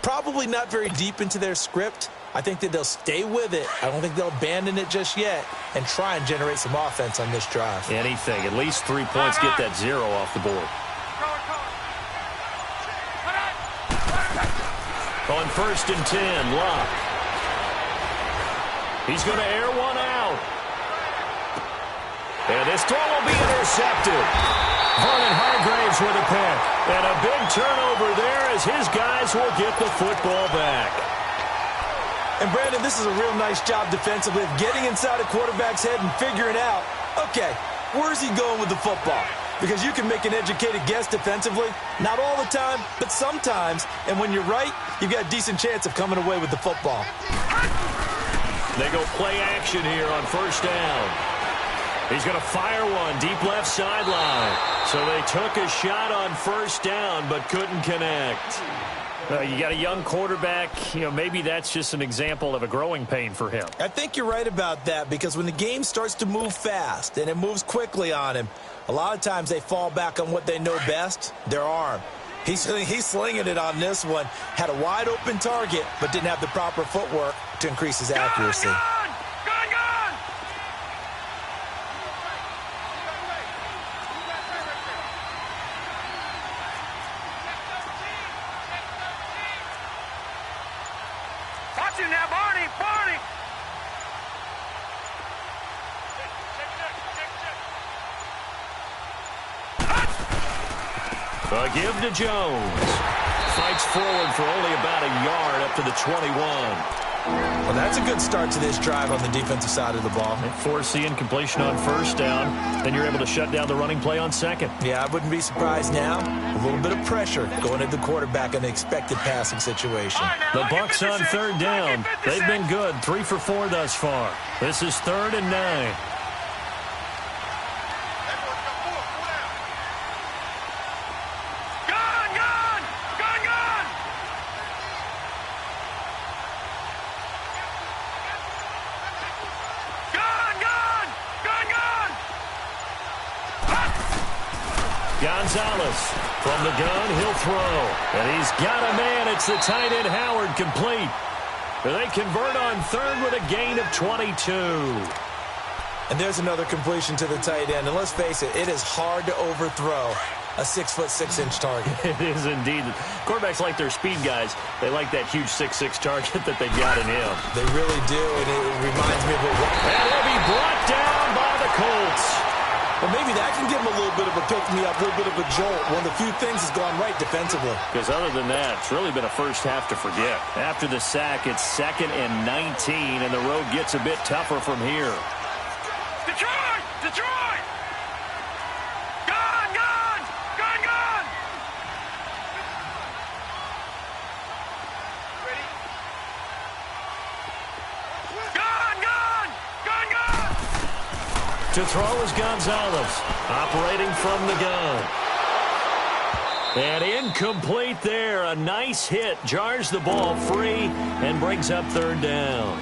probably not very deep into their script. I think that they'll stay with it. I don't think they'll abandon it just yet and try and generate some offense on this drive. Anything. At least 3 points, get that 0 off the board. On 1st and 10, Locke. He's going to air one out. And this throw will be intercepted. Vernon Hargraves with a pick. And a big turnover there as his guys will get the football back. And, Brandon, this is a real nice job defensively of getting inside a quarterback's head and figuring out, okay, where's he going with the football? Because you can make an educated guess defensively. Not all the time, but sometimes. And when you're right, you've got a decent chance of coming away with the football. They go play action here on 1st down. He's going to fire one deep left sideline. So they took a shot on 1st down but couldn't connect. You got a young quarterback. Maybe that's just an example of a growing pain for him. I think you're right about that because when the game starts to move fast and it moves quickly on him, a lot of times they fall back on what they know best, their arm. He's slinging it on this one. Had a wide open target but didn't have the proper footwork to increase his accuracy. A give to Jones. Fights forward for only about a yard up to the 21. Well, that's a good start to this drive on the defensive side of the ball. Force incompletion on 1st down. Then you're able to shut down the running play on 2nd. Yeah, I wouldn't be surprised now. A little bit of pressure going at the quarterback in the expected passing situation. The Bucks on 3rd down. They've been good. 3 for 4 thus far. This is 3rd and 9. Gonzalez from the gun, he'll throw. And he's got a man. It's the tight end Howard complete. They convert on 3rd with a gain of 22. And there's another completion to the tight end. And let's face it, it is hard to overthrow a 6'6" target. It is indeed. Quarterbacks like their speed guys. They like that huge 6'6" target that they've got in him. They really do, and it reminds me of a... And he'll be brought down by the Colts. Well, maybe that can give him a little bit of a pick-me-up, a little bit of a jolt. One of the few things has gone right defensively. Because other than that, it's really been a first half to forget. After the sack, it's 2nd and 19, and the road gets a bit tougher from here. Detroit! Detroit! Gone! Gone! Gone! Gone! Ready? Gone! Gone! Gone! Gone! To throw is Gonzalez, operating from the gun. And incomplete there. A nice hit. Jars the ball free and brings up 3rd down.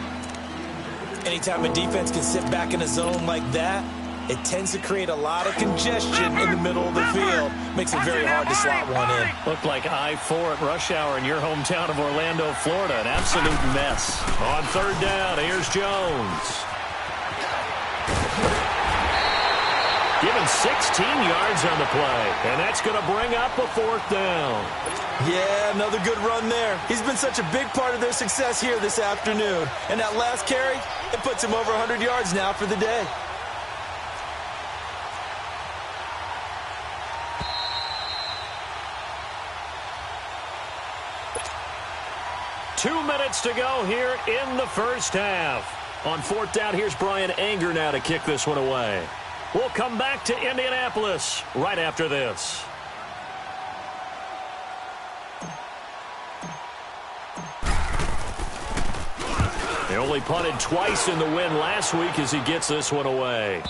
Anytime a defense can sit back in a zone like that, it tends to create a lot of congestion in the middle of the field. Makes it very hard to slot one in. Looked like I-4 at rush hour in your hometown of Orlando, Florida. An absolute mess. On 3rd down, here's Jones. Given 16 yards on the play, and that's going to bring up a 4th down. Yeah, another good run there. He's been such a big part of their success here this afternoon. And that last carry, it puts him over 100 yards now for the day. Two minutes to go here in the first half. On 4th down, here's Brian Anger now to kick this one away. We'll come back to Indianapolis right after this. He only punted twice in the win last week as he gets this one away.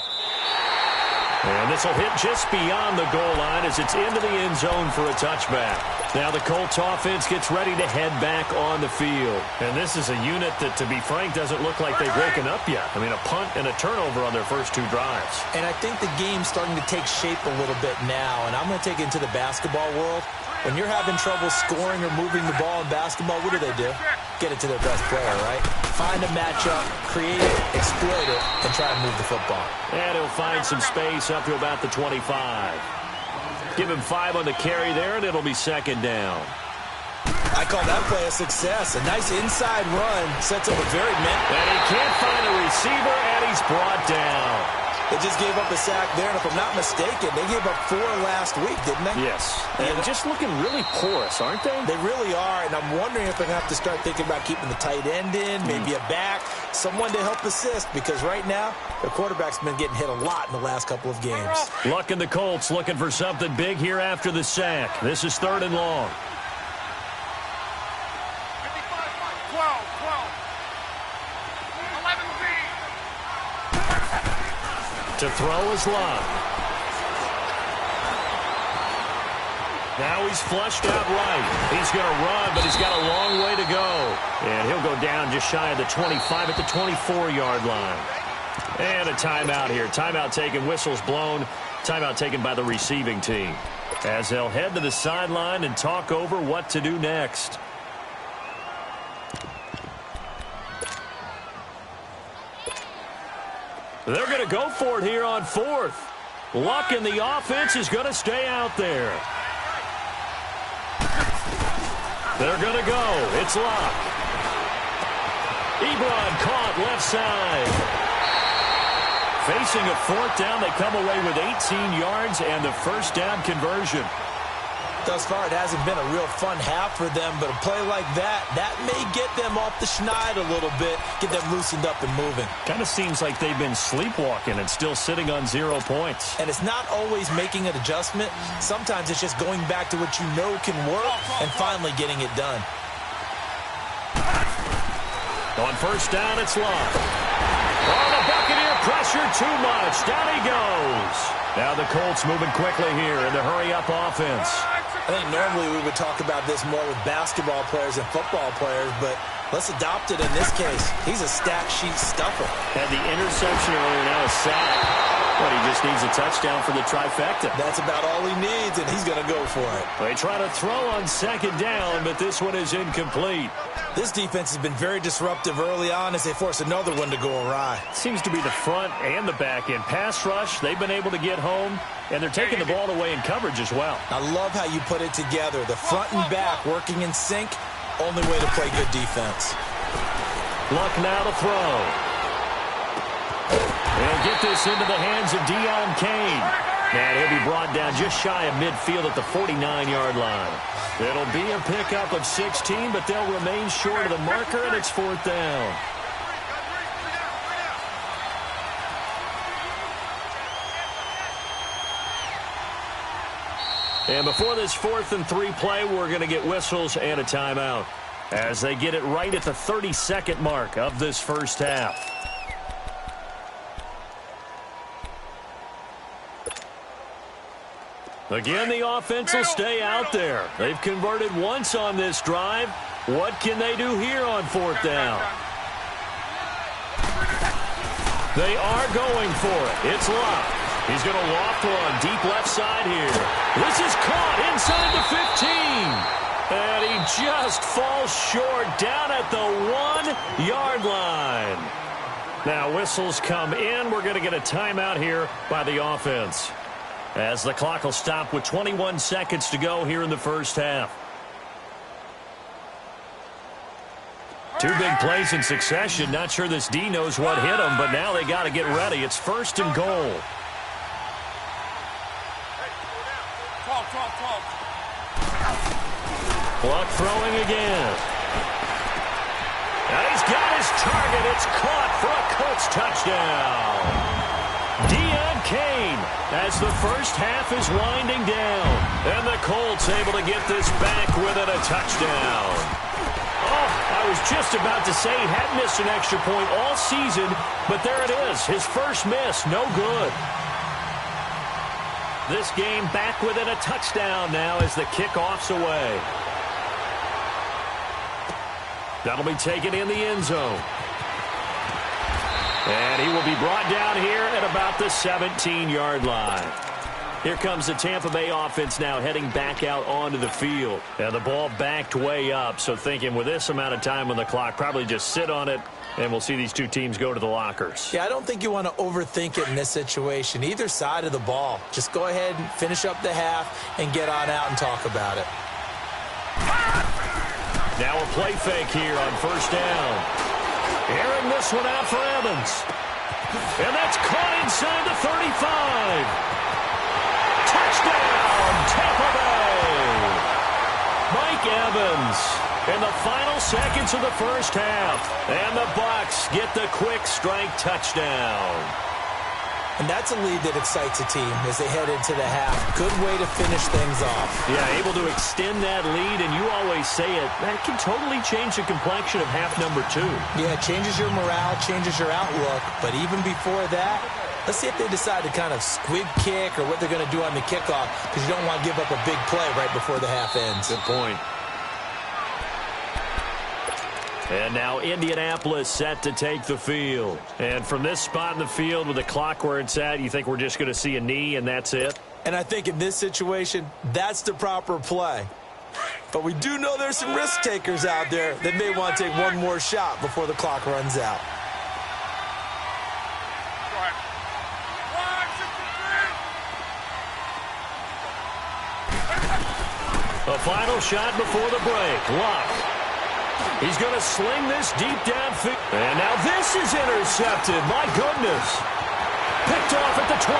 And this will hit just beyond the goal line as it's into the end zone for a touchback. Now the Colts offense gets ready to head back on the field. And this is a unit that, to be frank, doesn't look like they've woken up yet. I mean, a punt and a turnover on their first 2 drives. And I think the game's starting to take shape a little bit now. And I'm going to take it into the basketball world. When you're having trouble scoring or moving the ball in basketball, what do? Get it to their best player, right? Find a matchup, create it, exploit it, and try to move the football. And he'll find some space up to about the 25. Give him 5 on the carry there, and it'll be second down. I call that play a success. A nice inside run sets up a very And he can't find a receiver, and he's brought down. They just gave up a sack there, and if I'm not mistaken, they gave up 4 last week, didn't they? Yes. And just looking really porous, aren't they? They really are, and I'm wondering if they're going to have to start thinking about keeping the tight end in, maybe a back, someone to help assist, because right now, their quarterback's been getting hit a lot in the last couple of games. Luck and the Colts looking for something big here after the sack. This is 3rd and long. 12. 11 feet. To throw is Luck. Now he's flushed out right. He's going to run, but he's got a long way to go. And he'll go down just shy of the 25 at the 24-yard line. And a timeout here. Timeout taken, whistles blown. Timeout taken by the receiving team, as they'll head to the sideline and talk over what to do next. They're going to go for it here on 4th. Luck in the offense is going to stay out there. They're going to go. It's Luck. Ebron caught left side. Facing a 4th down, they come away with 18 yards and the first down conversion. Thus far, it hasn't been a real fun half for them, but a play like that may get them off the schneid a little bit, get them loosened up and moving. Kind of seems like they've been sleepwalking and still sitting on 0 points. And it's not always making an adjustment. Sometimes it's just going back to what you know can work and finally getting it done. On first down, it's Luck. Oh, the Buccaneer pressure too much. Down he goes. Now the Colts moving quickly here in the hurry-up offense. I think normally we would talk about this more with basketball players and football players, but let's adopt it in this case. He's a stat sheet stuffer. Had the interception earlier, now a sack. But he just needs a touchdown for the trifecta. That's about all he needs, and he's going to go for it. They try to throw on second down, but this one is incomplete. This defense has been very disruptive early on as they force another one to go awry. Seems to be the front and the back end. Pass rush, they've been able to get home, and they're taking the ball away in coverage as well. I love how you put it together. The front and back working in sync, only way to play good defense. Luck now to throw. They'll get this into the hands of Deon Cain. And he'll be brought down just shy of midfield at the 49-yard line. It'll be a pickup of 16, but they'll remain short of the marker, and it's 4th down. And before this 4th and 3 play, we're going to get whistles and a timeout as they get it right at the 32nd mark of this first half. Again, the offense will stay out there. They've converted once on this drive. What can they do here on 4th down? They are going for it. It's Luck. He's going to loft one deep left side here. This is caught inside the 15. And he just falls short down at the 1-yard line. Now whistles come in. We're going to get a timeout here by the offense, as the clock will stop with 21 seconds to go here in the first half. 2 big plays in succession. Not sure this D knows what hit him, but now they got to get ready. It's 1st and goal. 12. Luck throwing again. And he's got his target. It's caught for a Colts touchdown. Deon Cain, as the first half is winding down. And the Colts able to get this back with it, a touchdown. Oh, I was just about to say he hadn't missed an extra point all season, but there it is, his first miss, no good. This game back with it, a touchdown now as the kickoff's away. That'll be taken in the end zone. And he will be brought down here at about the 17-yard line. Here comes the Tampa Bay offense now heading back out onto the field. And the ball backed way up, so thinking with this amount of time on the clock, probably just sit on it, and we'll see these two teams go to the lockers. Yeah, I don't think you want to overthink it in this situation. Either side of the ball. Just go ahead and finish up the half and get on out and talk about it. Now a play fake here on first down. Airing this one out for Evans. And that's caught inside the 35. Touchdown, Tampa Bay. Mike Evans in the final seconds of the first half. And the Bucs get the quick strike touchdown. And that's a lead that excites a team as they head into the half. Good way to finish things off. Yeah, able to extend that lead, and you always say it, that can totally change the complexion of half number 2. Yeah, it changes your morale, changes your outlook. But even before that, let's see if they decide to kind of squib kick or what they're going to do on the kickoff, because you don't want to give up a big play right before the half ends. Good point. And now Indianapolis set to take the field. And from this spot in the field with the clock where it's at, you think we're just going to see a knee and that's it? And I think in this situation, that's the proper play. But we do know there's some risk takers out there that may want to take one more shot before the clock runs out. A final shot before the break. Luck. He's going to sling this deep downfield. And now this is intercepted. My goodness. Picked off at the 28.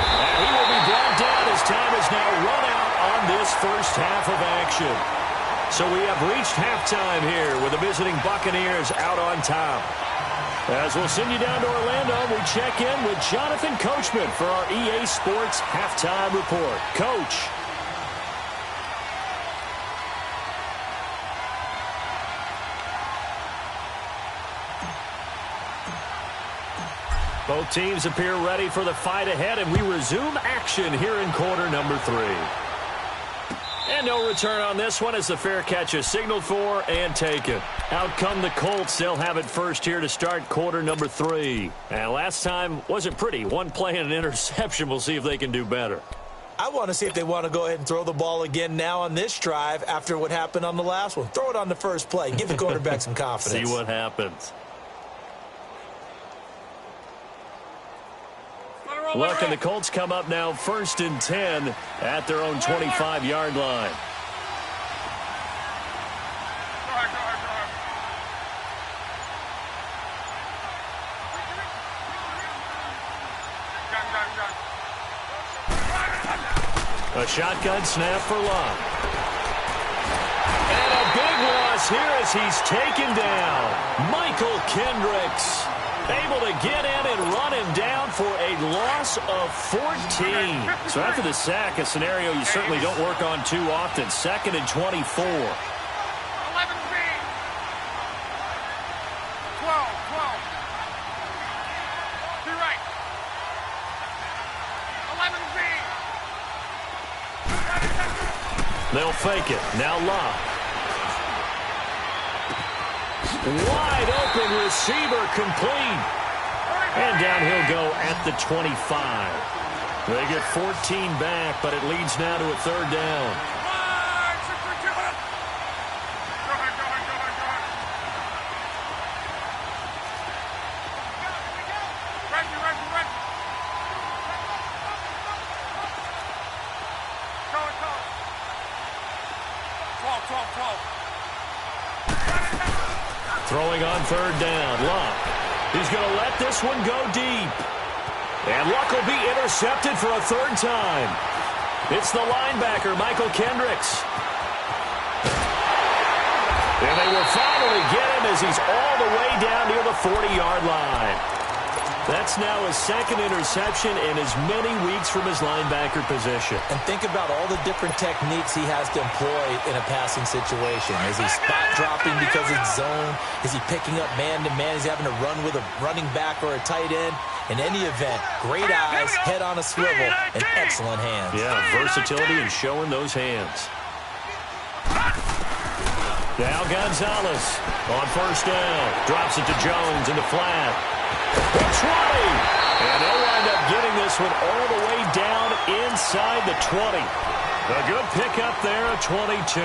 And he will be brought down as time has now run out on this first half of action. So we have reached halftime here with the visiting Buccaneers out on top. As we'll send you down to Orlando, we check in with Jonathan Coachman for our EA Sports Halftime Report. Coach. Both teams appear ready for the fight ahead, and we resume action here in quarter number 3. And no return on this one as the fair catch is signaled for and taken. Out come the Colts. They'll have it first here to start quarter number 3. And last time wasn't pretty. One play and an interception. We'll see if they can do better. I want to see if they want to go ahead and throw the ball again now on this drive after what happened on the last one. Throw it on the first play. Give the quarterback some confidence. See what happens. Look, and the Colts come up now first and 10 at their own 25-yard line. A shotgun snap for Love. And a big loss here as he's taken down. Michael Kendricks able to get in and run him down for a loss of 14. So after the sack, a scenario you certainly don't work on too often. 2nd and 24. 11 feet. 12. To right. 11 feet. They'll fake it. Now Love. Wide open receiver complete. And down he'll go at the 25. They get 14 back, but it leads now to a third down. Throwing on third down, Luck. He's going to let this one go deep. And Luck will be intercepted for a third time. It's the linebacker, Michael Kendricks. And they will finally get him as he's all the way down near the 40-yard line. That's now his second interception in as many weeks from his linebacker position. And think about all the different techniques he has to employ in a passing situation. Is he spot dropping because it's zone? Is he picking up man-to-man? Is he having to run with a running back or a tight end? In any event, great eyes, head on a swivel, and excellent hands. Yeah, versatility and showing those hands. Now Gonzalez on first down. Drops it to Jones in the flat. The 20. And they'll wind up getting this one all the way down inside the 20. A good pickup there, a 22.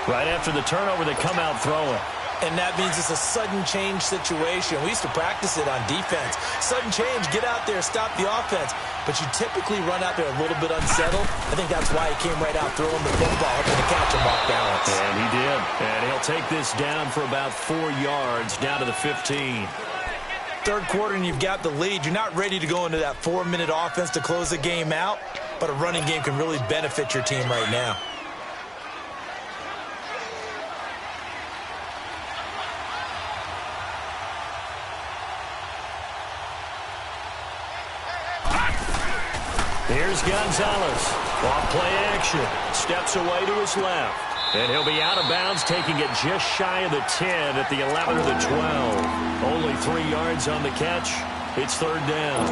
Right after the turnover, they come out throwing. And that means it's a sudden change situation. We used to practice it on defense. Sudden change, get out there, stop the offense. But you typically run out there a little bit unsettled. I think that's why he came right out throwing the football, hoping to catch him off balance. And he did. And he'll take this down for about 4 yards, down to the 15. Third quarter and you've got the lead. You're not ready to go into that 4-minute offense to close the game out. But a running game can really benefit your team right now. Here's Gonzalez. Off play action. Steps away to his left. And he'll be out of bounds, taking it just shy of the 10 at the 11 or the 12. Only 3 yards on the catch. It's third down.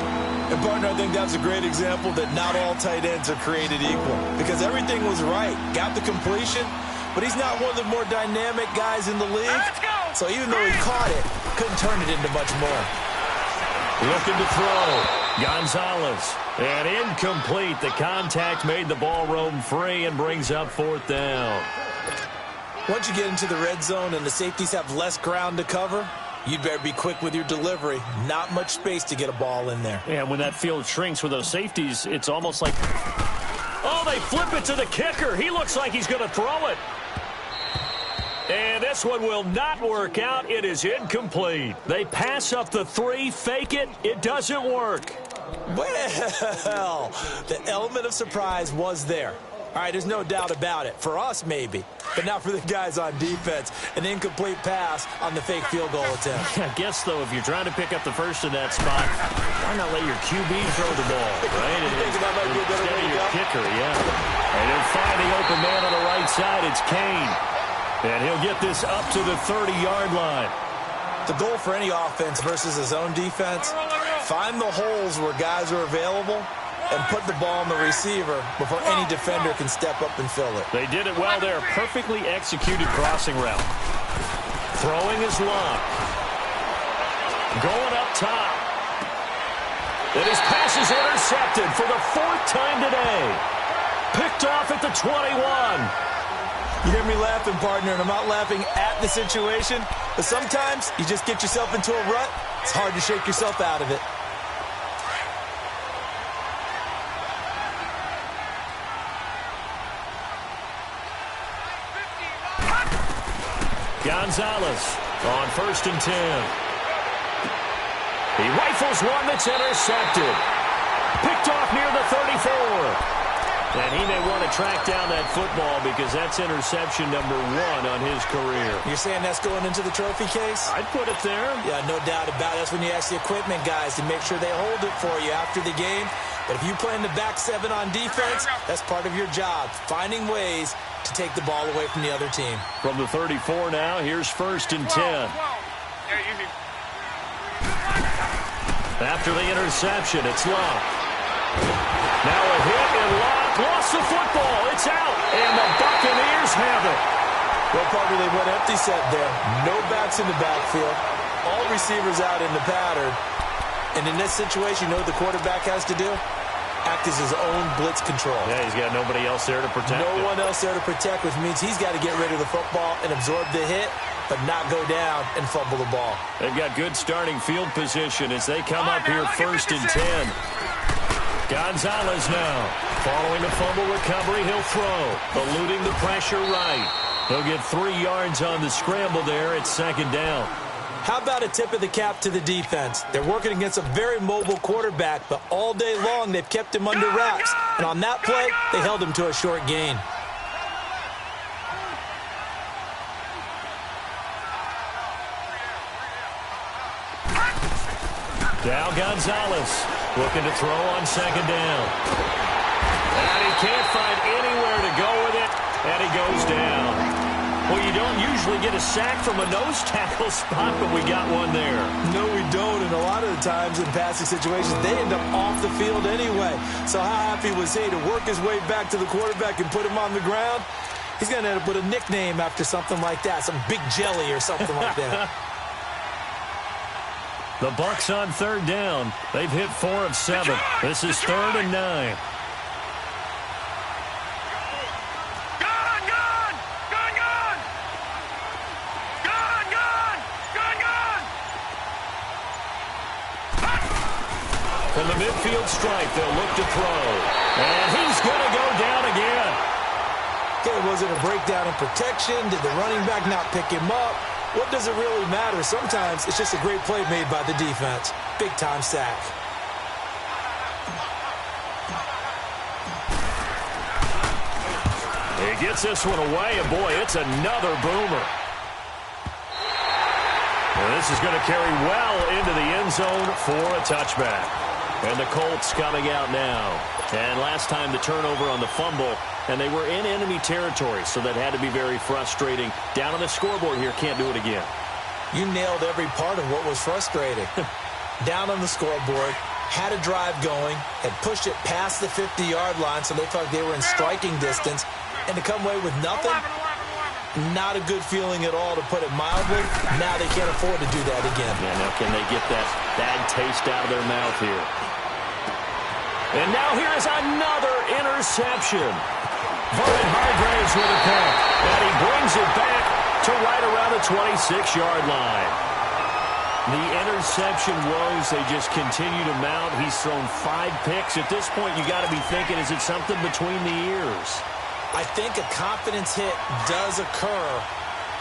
And, partner, I think that's a great example that not all tight ends are created equal. Because everything was right. Got the completion, but he's not one of the more dynamic guys in the league. So even though he caught it, couldn't turn it into much more. Looking to throw. Gonzalez. And incomplete. The contact made the ball roam free and brings up fourth down. Once you get into the red zone and the safeties have less ground to cover, you'd better be quick with your delivery. Not much space to get a ball in there. And when that field shrinks with those safeties, it's almost like... Oh, they flip it to the kicker. He looks like he's going to throw it. And this one will not work out. It is incomplete. They pass up the 3, fake it. It doesn't work. Well, the element of surprise was there. All right, there's no doubt about it. For us, maybe. But not for the guys on defense. An incomplete pass on the fake field goal attempt. I guess, though, if you're trying to pick up the first in that spot, why not let your QB throw the ball, right? That might be a better way to your go. kicker, yeah. And he'll find the open man on the right side. It's Kane. And he'll get this up to the 30-yard line. The goal for any offense versus his own defense, find the holes where guys are available and put the ball on the receiver before any defender can step up and fill it. They did it well there. Perfectly executed crossing route. Throwing his lock. Going up top. And his pass is intercepted for the 4th time today. Picked off at the 21. You hear me laughing, partner, and I'm not laughing at the situation, but sometimes you just get yourself into a rut. It's hard to shake yourself out of it. Gonzalez on 1st and 10. He rifles one that's intercepted. Picked off near the 34. And he may want to track down that football because that's interception number 1 on his career. You're saying that's going into the trophy case? I'd put it there. Yeah, no doubt about it. That's when you ask the equipment guys to make sure they hold it for you after the game. But if you play in the back 7 on defense, that's part of your job, finding ways to take the ball away from the other team. From the 34 now, here's 1st and 10. After the interception, it's Locke. Now a hit and Locke lost the football. It's out, and the Buccaneers have it. Well, partner, they went empty set there. No backs in the backfield. All receivers out in the pattern. And in this situation, you know what the quarterback has to do? Act as his own blitz control. Yeah, he's got nobody else there to protect No one else there to protect, which means he's got to get rid of the football and absorb the hit, but not go down and fumble the ball. They've got good starting field position as they come up here 1st and 10. Gonzalez now. Following the fumble recovery, he'll throw. Eluding the pressure right. He'll get 3 yards on the scramble there at 2nd down. How about a tip of the cap to the defense? They're working against a very mobile quarterback, but all day long they've kept him under wraps. And on that play, they held him to a short gain. Now Gonzalez looking to throw on 2nd down. And he can't find anywhere to go with it, and he goes down. Well, you don't usually get a sack from a nose tackle spot, but we got one there. No, we don't, and a lot of the times in passing situations, they end up off the field anyway. So how happy was he to work his way back to the quarterback and put him on the ground? He's going to end up with a nickname after something like that, some Big Jelly or something like that. The Bucs on third down. They've hit 4 of 7. This is 3rd and 9. From the midfield stripe, they'll look to throw. And he's going to go down again. Okay, was it a breakdown in protection? Did the running back not pick him up? What does it really matter? Sometimes it's just a great play made by the defense. Big-time sack. He gets this one away, and boy, it's another boomer. And this is going to carry well into the end zone for a touchback. And the Colts coming out now. And last time the turnover on the fumble, and they were in enemy territory, so that had to be very frustrating. Down on the scoreboard here, can't do it again. You nailed every part of what was frustrating. Down on the scoreboard, had a drive going, had pushed it past the 50-yard line, so they felt like they were in striking distance, and to come away with nothing, not a good feeling at all, to put it mildly. Now they can't afford to do that again. Yeah, now can they get that bad taste out of their mouth here? And now here is another interception. Vernon Hargraves with a pick, and he brings it back to right around the 26-yard line. The interception woes, they just continue to mount. He's thrown 5 picks. At this point, you got to be thinking, is it something between the ears? I think a confidence hit does occur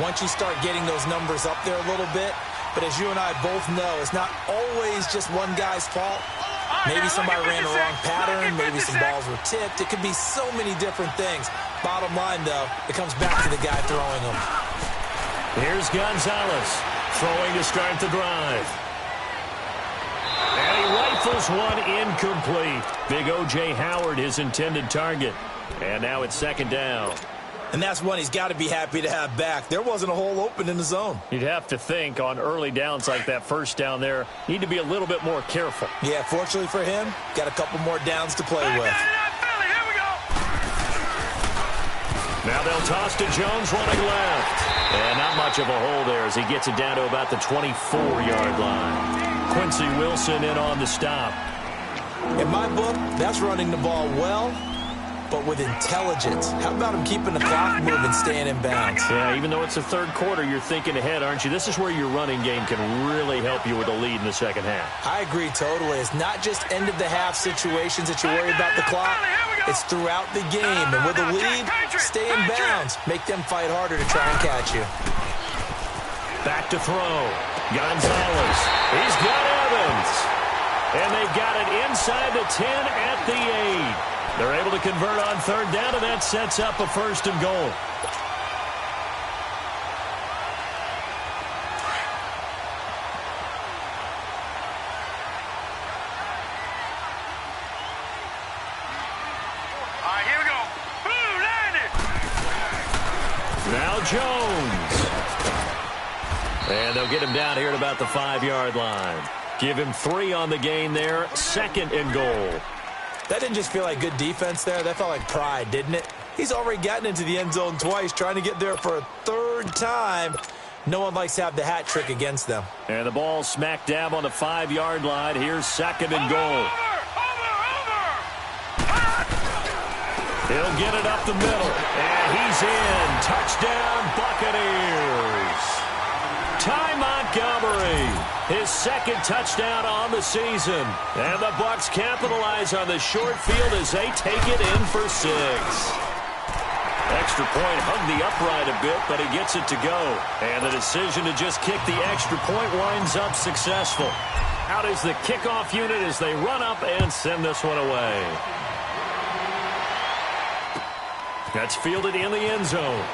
once you start getting those numbers up there a little bit. But as you and I both know, it's not always just one guy's fault. Maybe somebody ran the wrong pattern. Maybe some balls were tipped. It could be so many different things. Bottom line, though, it comes back to the guy throwing them. Here's Gonzalez throwing to start the drive. And he rifles one incomplete. Big O.J. Howard, his intended target. And now it's 2nd down. And that's one he's got to be happy to have back. There wasn't a hole open in the zone. You'd have to think on early downs like that first down there, need to be a little bit more careful. Yeah, fortunately for him, got a couple more downs to play with. Now they'll toss to Jones running left. And not much of a hole there as he gets it down to about the 24-yard line. Quincy Wilson in on the stop. In my book, that's running the ball well, but with intelligence. How about him keeping the clock moving, staying in bounds? Yeah, even though it's the 3rd quarter, you're thinking ahead, aren't you? This is where your running game can really help you with a lead in the second half. I agree totally. It's not just end-of-the-half situations that you worry about the clock. It's throughout the game. And with a lead, stay in bounds. Make them fight harder to try and catch you. Back to throw. Gonzalez. He's got Evans. And they've got it inside the 10 at the 8. They're able to convert on 3rd down, and that sets up a 1st and goal. All right, here we go. Boom, landed. Now Jones. And they'll get him down here at about the 5-yard line. Give him 3 on the game there. 2nd and goal. That didn't just feel like good defense there. That felt like pride, didn't it? He's already gotten into the end zone twice, trying to get there for a 3rd time. No one likes to have the hat trick against them. And the ball smack dab on the 5-yard line. Here's 2nd and goal. He'll get it up the middle. And he's in. Touchdown, Buccaneers. Ty Montgomery, his 2nd touchdown on the season. And the Bucs capitalize on the short field as they take it in for 6. Extra point hugged the upright a bit, but he gets it to go. And the decision to just kick the extra point winds up successful. Out is the kickoff unit as they run up and send this one away. That's fielded in the end zone.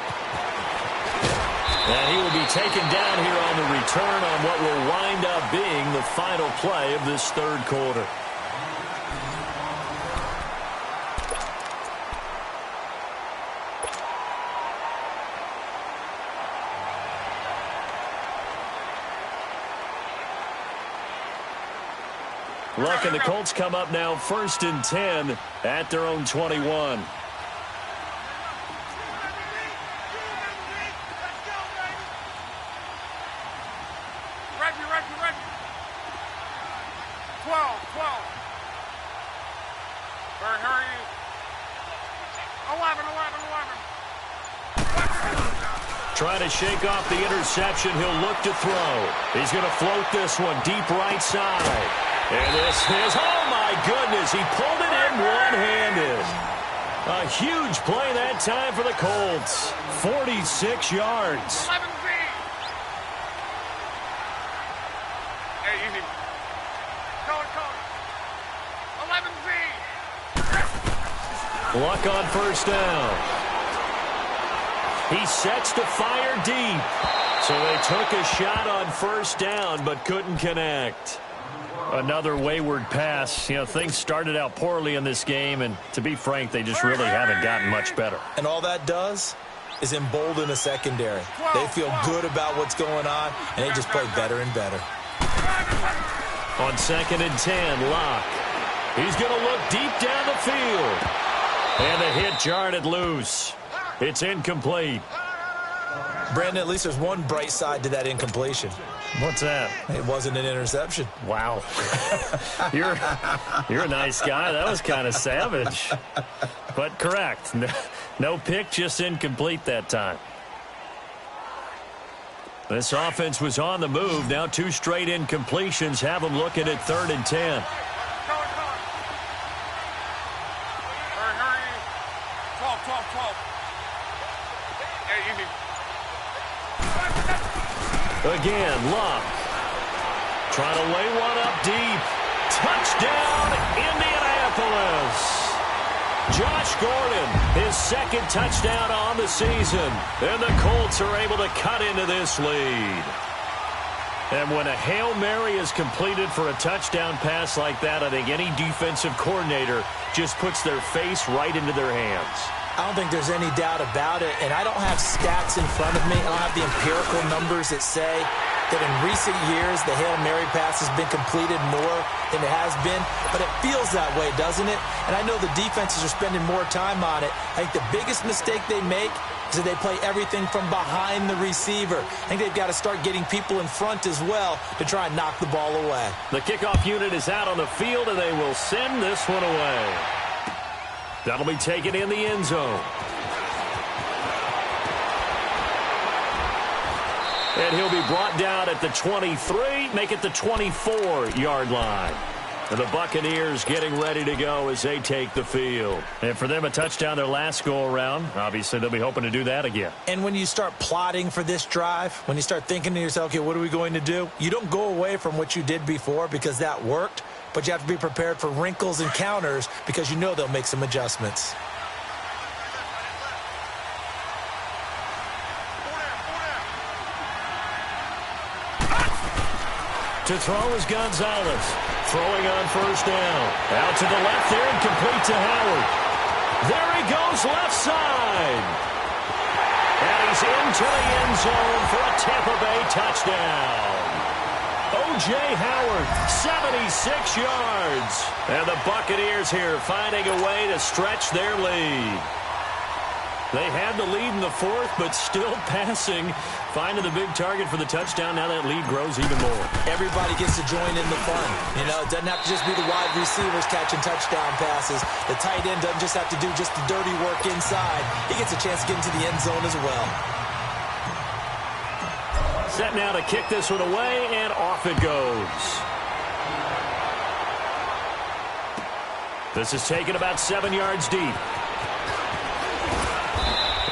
And he will be taken down here on the return on what will wind up being the final play of this 3rd quarter. Luck and the Colts come up now 1st and 10 at their own 21. 12. Hurry. 11. Trying to shake off the interception. He'll look to throw. He's going to float this one deep right side. And this is, oh my goodness, he pulled it in one-handed. A huge play that time for the Colts. 46 yards. 11Z. Hey, easy. Call it. 11Z. Luck on first down. He sets to fire deep. So they took a shot on first down but couldn't connect. Another wayward pass. You know, things started out poorly in this game, and to be frank, they just really haven't gotten much better. And all that does is embolden a secondary. They feel good about what's going on, and they just play better and better. On 2nd and 10, Locke. He's going to look deep down the field. And the hit jarred it loose. It's incomplete. Brandon, at least there's one bright side to that incompletion. What's that? It wasn't an interception. Wow. You're a nice guy. That was kind of savage. But correct. No pick, just incomplete that time. This offense was on the move. Now 2 straight incompletions have them looking at 3rd and 10. Hurry. 12. Hey, easy. Again, Locke. Trying to lay one up deep. Touchdown, Indianapolis. Josh Gordon, his 2nd touchdown on the season. And the Colts are able to cut into this lead. And when a Hail Mary is completed for a touchdown pass like that, I think any defensive coordinator just puts their face right into their hands. I don't think there's any doubt about it, and I don't have stats in front of me. I don't have the empirical numbers that say that in recent years the Hail Mary pass has been completed more than it has been, but it feels that way, doesn't it? And I know the defenses are spending more time on it. I think the biggest mistake they make is that they play everything from behind the receiver. I think they've got to start getting people in front as well to try and knock the ball away. The kickoff unit is out on the field, and they will send this one away. That'll be taken in the end zone. And he'll be brought down at the 23, make it the 24-yard line. And the Buccaneers getting ready to go as they take the field. And for them, a touchdown their last go-around. Obviously, they'll be hoping to do that again. And when you start plotting for this drive, when you start thinking to yourself, okay, what are we going to do? You don't go away from what you did before because that worked. But you have to be prepared for wrinkles and counters because you know they'll make some adjustments. To throw is Gonzalez. Throwing on first down. Out to the left there and complete to Howard. There he goes left side. And he's into the end zone for a Tampa Bay touchdown. O.J. Howard, 76 yards. And the Buccaneers here finding a way to stretch their lead. They had the lead in the 4th, but still passing. Finding the big target for the touchdown. Now that lead grows even more. Everybody gets to join in the fun. You know, it doesn't have to just be the wide receivers catching touchdown passes. The tight end doesn't just have to do just the dirty work inside. He gets a chance to get into the end zone as well. Set now to kick this one away, and off it goes. This is taken about 7 yards deep.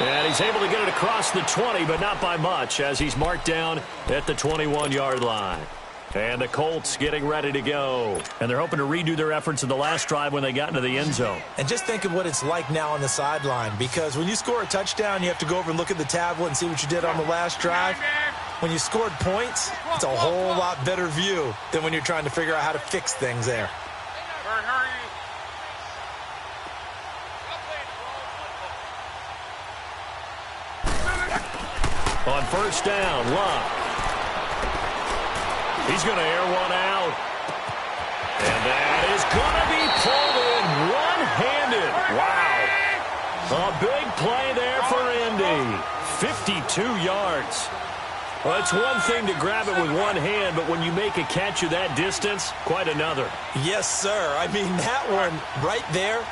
And he's able to get it across the 20, but not by much, as he's marked down at the 21-yard line. And the Colts getting ready to go. And they're hoping to redo their efforts in the last drive when they got into the end zone. And just think of what it's like now on the sideline, because when you score a touchdown, you have to go over and look at the tablet and see what you did on the last drive. When you scored points, it's a whole lot better view than when you're trying to figure out how to fix things there. Hurry. On first down, Locke. He's going to air one out. And that is going to be pulled in one-handed. Wow. A big play there for Indy. 52 yards. Well, it's one thing to grab it with one hand, but when you make a catch of that distance, quite another. Yes, sir. I mean, that one right there,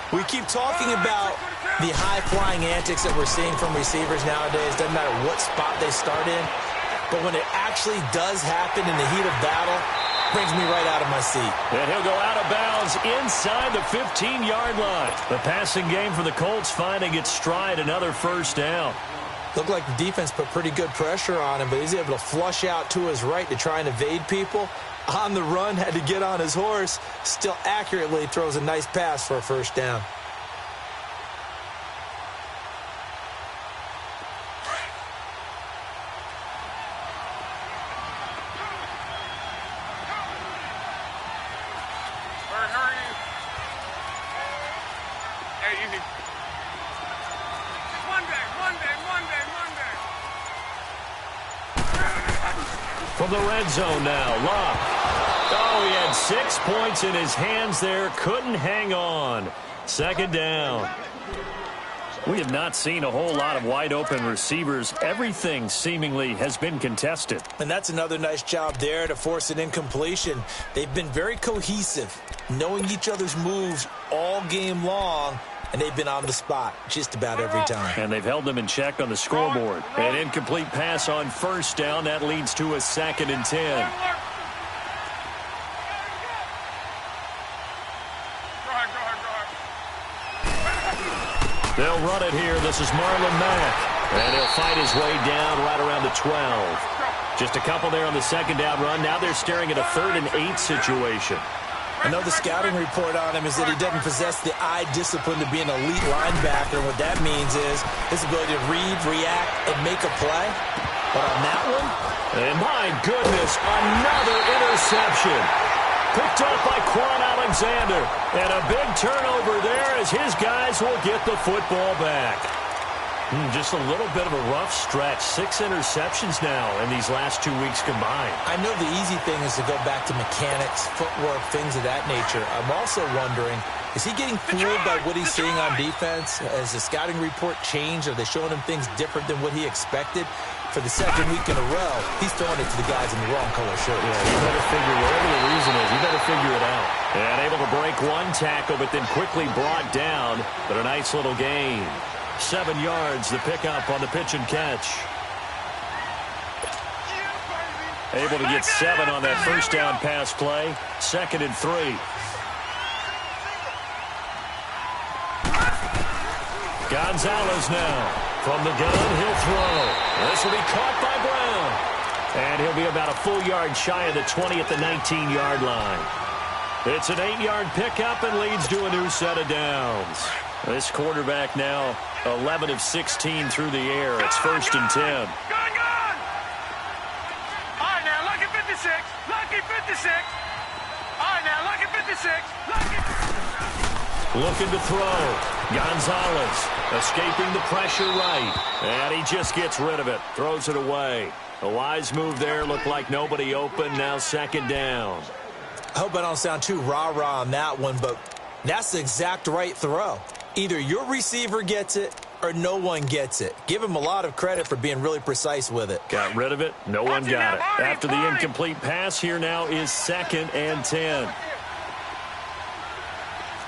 we keep talking about the high-flying antics that we're seeing from receivers nowadays. Doesn't matter what spot they start in. But when it actually does happen in the heat of battle, brings me right out of my seat. And he'll go out of bounds inside the 15-yard line. The passing game for the Colts finding its stride, another first down. Looked like the defense put pretty good pressure on him, but he's able to flush out to his right to try and evade people. On the run, had to get on his horse. Still accurately throws a nice pass for a first down. From the red zone now, Locke. Oh, he had 6 points in his hands there. Couldn't hang on. Second down. We have not seen a whole lot of wide-open receivers. Everything seemingly has been contested. And that's another nice job there to force an incompletion. They've been very cohesive, knowing each other's moves all game long, and they've been on the spot just about every time. And they've held them in check on the scoreboard. An incomplete pass on first down. That leads to a 2nd and 10. They'll run it here. This is Marlon Mack. And he'll fight his way down right around the 12. Just a couple there on the second down run. Now they're staring at a 3rd and 8 situation. I know the scouting report on him is that he doesn't possess the eye discipline to be an elite linebacker. And what that means is his ability to read, react, and make a play. But on that one, and my goodness, another interception. Picked up by Quan Alexander. And a big turnover there as his guys will get the football back. Just a little bit of a rough stretch. 6 interceptions now in these last 2 weeks combined. I know the easy thing is to go back to mechanics, footwork, things of that nature. I'm also wondering, is he getting fooled by what he's seeing on defense? Has the scouting report changed? Are they showing him things different than what he expected? For the second week in a row, he's throwing it to the guys in the wrong color shirt. Yeah, you better figure, whatever the reason is, you better figure it out. And able to break one tackle, but then quickly brought down. But a nice little gain. 7 yards, the pickup on the pitch and catch. Able to get 7 on that first down pass play. 2nd and 3. Gonzalez now. From the gun, he'll throw. This will be caught by Brown. And he'll be about a full yard shy of the 20 at the 19-yard line. It's an 8-yard pickup and leads to a new set of downs. This quarterback now 11 of 16 through the air. It's 1st and 10. Gone! All right, now, lucky 56. Lucky 56. All right, now, lucky 56. Lucky. Looking to throw. Gonzalez escaping the pressure right. And he just gets rid of it. Throws it away. A wise move there. Looked like nobody open. Now 2nd down. I hope I don't sound too rah-rah on that one, but that's the exact right throw. Either your receiver gets it or no one gets it. Give him a lot of credit for being really precise with it. Got rid of it. No one got it. After the incomplete pass, here now is 2nd and 10. All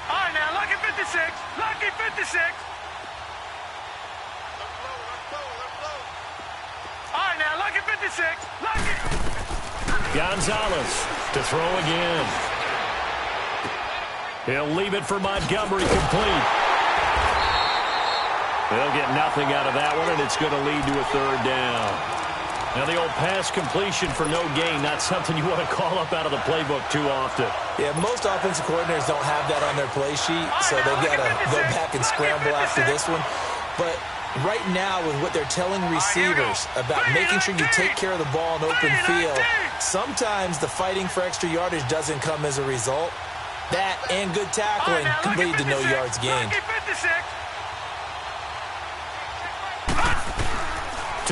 right, now, lucky 56. Lucky 56. All right, now, lucky 56. Lucky. Gonzalez to throw again. He'll leave it for Montgomery complete. They'll get nothing out of that one, and it's going to lead to a 3rd down. Now, the old pass completion for no gain, not something you want to call up out of the playbook too often. Yeah, most offensive coordinators don't have that on their play sheet, so they've got to go back and scramble after this one. But right now, with what they're telling receivers about making sure you take care of the ball in open field, sometimes the fighting for extra yardage doesn't come as a result. That and good tackling can lead to no yards gained.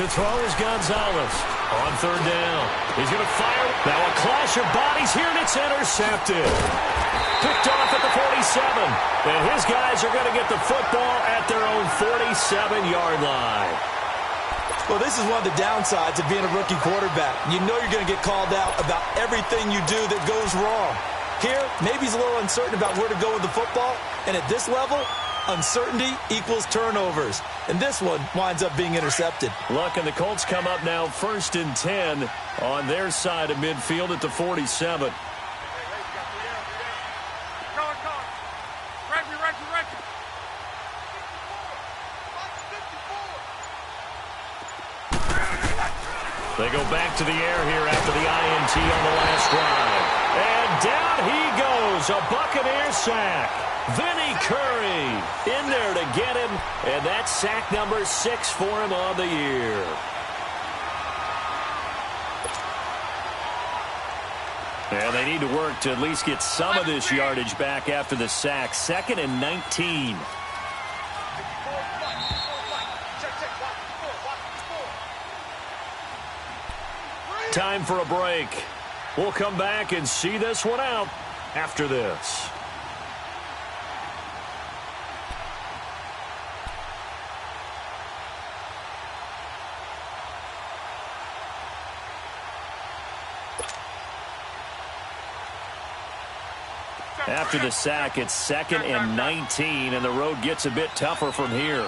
To throw is Gonzalez on 3rd down. He's going to fire. Now a clash of bodies here, and it's intercepted. Picked off at the 47. And his guys are going to get the football at their own 47-yard line. Well, this is one of the downsides of being a rookie quarterback. You know you're going to get called out about everything you do that goes wrong. Here, maybe he's a little uncertain about where to go with the football, and at this level, uncertainty equals turnovers. And this one winds up being intercepted. Look, and the Colts come up now 1st and 10 on their side of midfield at the 47. They go back to the air here after the INT on the last drive. And down he goes, a Buccaneer sack. Vinny Curry in there to get him, and that's sack number 6 for him on the year. And they need to work to at least get some of this yardage back after the sack. 2nd and 19. Time for a break. We'll come back and see this one out after this. After the sack, it's 2nd and 19, and the road gets a bit tougher from here.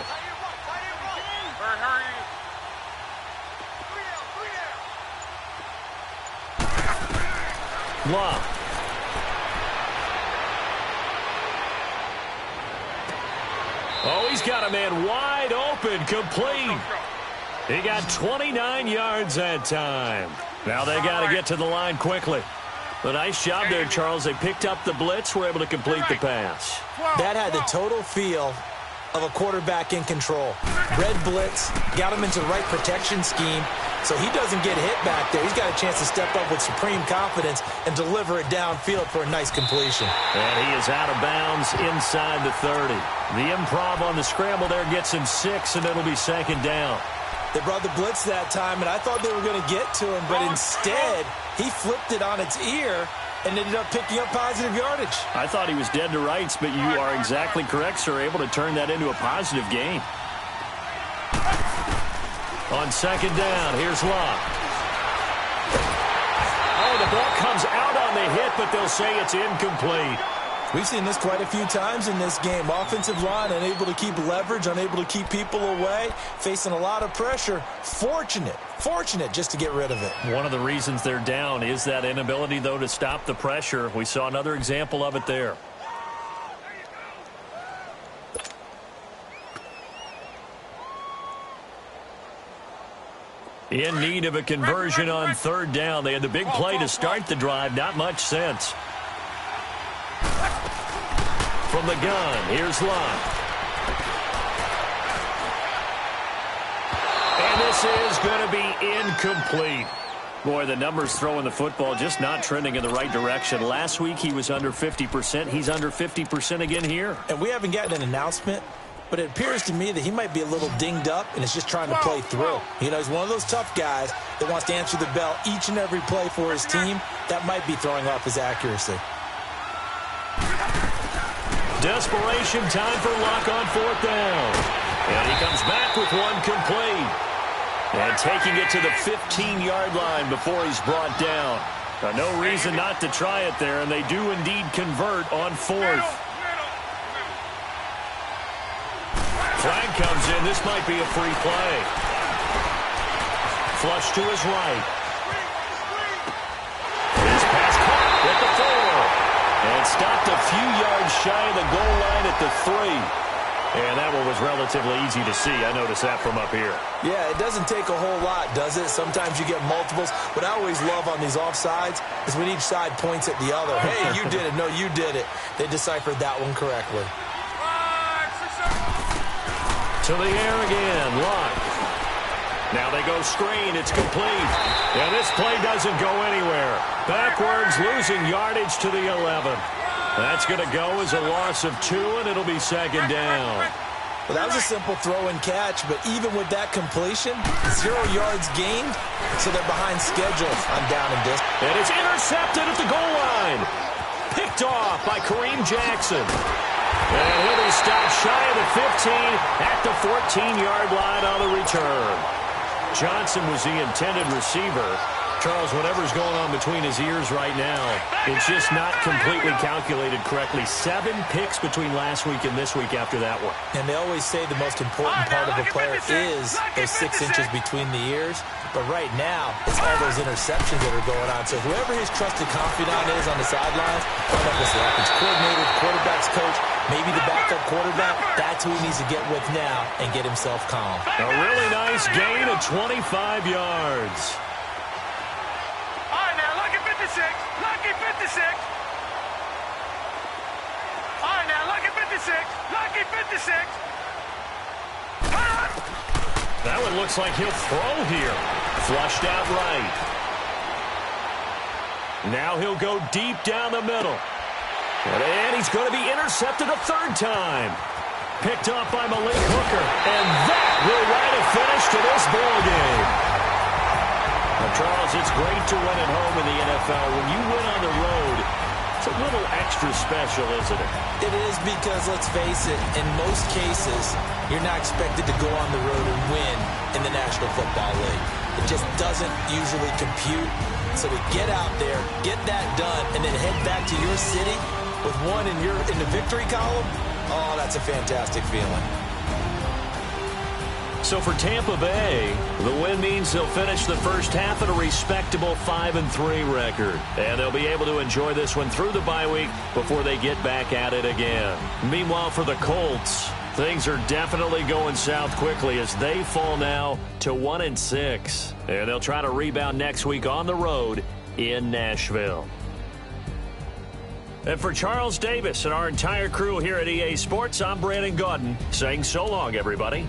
Love. Oh, he's got a man wide open, complete. He got 29 yards that time. Now they got to get to the line quickly. A nice job there, Charles. They picked up the blitz, were able to complete the pass. That had the total feel of a quarterback in control. Red blitz, got him into the right protection scheme, so he doesn't get hit back there. He's got a chance to step up with supreme confidence and deliver it downfield for a nice completion. And he is out of bounds inside the 30. The improv on the scramble there gets him 6, and it'll be 2nd down. They brought the blitz that time, and I thought they were going to get to him, but instead he flipped it on its ear and ended up picking up positive yardage. I thought he was dead to rights, but you are exactly correct, sir. Able to turn that into a positive gain. On 2nd down, here's Locke. Oh, the ball comes out on the hit, but they'll say it's incomplete. We've seen this quite a few times in this game. Offensive line unable to keep leverage, unable to keep people away, facing a lot of pressure. Fortunate just to get rid of it. One of the reasons they're down is that inability, though, to stop the pressure. We saw another example of it there. In need of a conversion on 3rd down. They had the big play to start the drive. Not much sense. From the gun, here's Locke. And this is going to be incomplete. Boy, the numbers throwing the football just not trending in the right direction. Last week he was under 50%. He's under 50% again here. And we haven't gotten an announcement, but it appears to me that he might be a little dinged up and is just trying to play through. You know, he's one of those tough guys that wants to answer the bell each and every play for his team. That might be throwing off his accuracy. Desperation time for Locke on 4th down. And he comes back with one complete. And taking it to the 15-yard line before he's brought down. No reason not to try it there, and they do indeed convert on 4th. Flag comes in. This might be a free play. Flush to his right. His pass caught at the 4. And stopped a few yards shy of the goal line at the 3. And that one was relatively easy to see. I noticed that from up here. Yeah, it doesn't take a whole lot, does it? Sometimes you get multiples. What I always love on these offsides is when each side points at the other. Hey, you did it. No, you did it. They deciphered that one correctly. To the air again. Locke. Now they go screen. It's complete. And this play doesn't go anywhere. Backwards, losing yardage to the 11. That's going to go as a loss of 2, and it'll be 2nd down. Well, that was a simple throw and catch, but even with that completion, 0 yards gained, so they're behind schedule on down and distance. And it's intercepted at the goal line. Picked off by Kareem Jackson. And he'll be stopped shy of the 15 at the 14-yard line on the return. Johnson was the intended receiver. Charles, whatever's going on between his ears right now, it's just not completely calculated correctly. 7 picks between last week and this week after that one. And they always say the most important part of a player is those 6 inches between the ears. But right now, it's all those interceptions that are going on. So whoever his trusted confidant is on the sidelines, whether it's the offense coordinator, the quarterback's coach, maybe the backup quarterback, that's who he needs to get with now and get himself calm. A really nice gain of 25 yards. Lucky 56. All right, now, lucky 56. Lucky 56. That one looks like he'll throw here. Flushed out right. Now he'll go deep down the middle. And he's going to be intercepted a 3rd time. Picked off by Malik Hooker. And that will write a finish to this ball game. Now, Charles, it's great to win at home in the NFL. When you win on the road, it's a little extra special, isn't it? It is because, let's face it, in most cases, you're not expected to go on the road and win in the National Football League. It just doesn't usually compute. So to get out there, get that done, and then head back to your city with one in the victory column, oh, that's a fantastic feeling. So for Tampa Bay, the win means they'll finish the first half at a respectable 5-3 record. And they'll be able to enjoy this one through the bye week before they get back at it again. Meanwhile, for the Colts, things are definitely going south quickly as they fall now to 1-6. And they'll try to rebound next week on the road in Nashville. And for Charles Davis and our entire crew here at EA Sports, I'm Brandon Gaudin saying so long, everybody.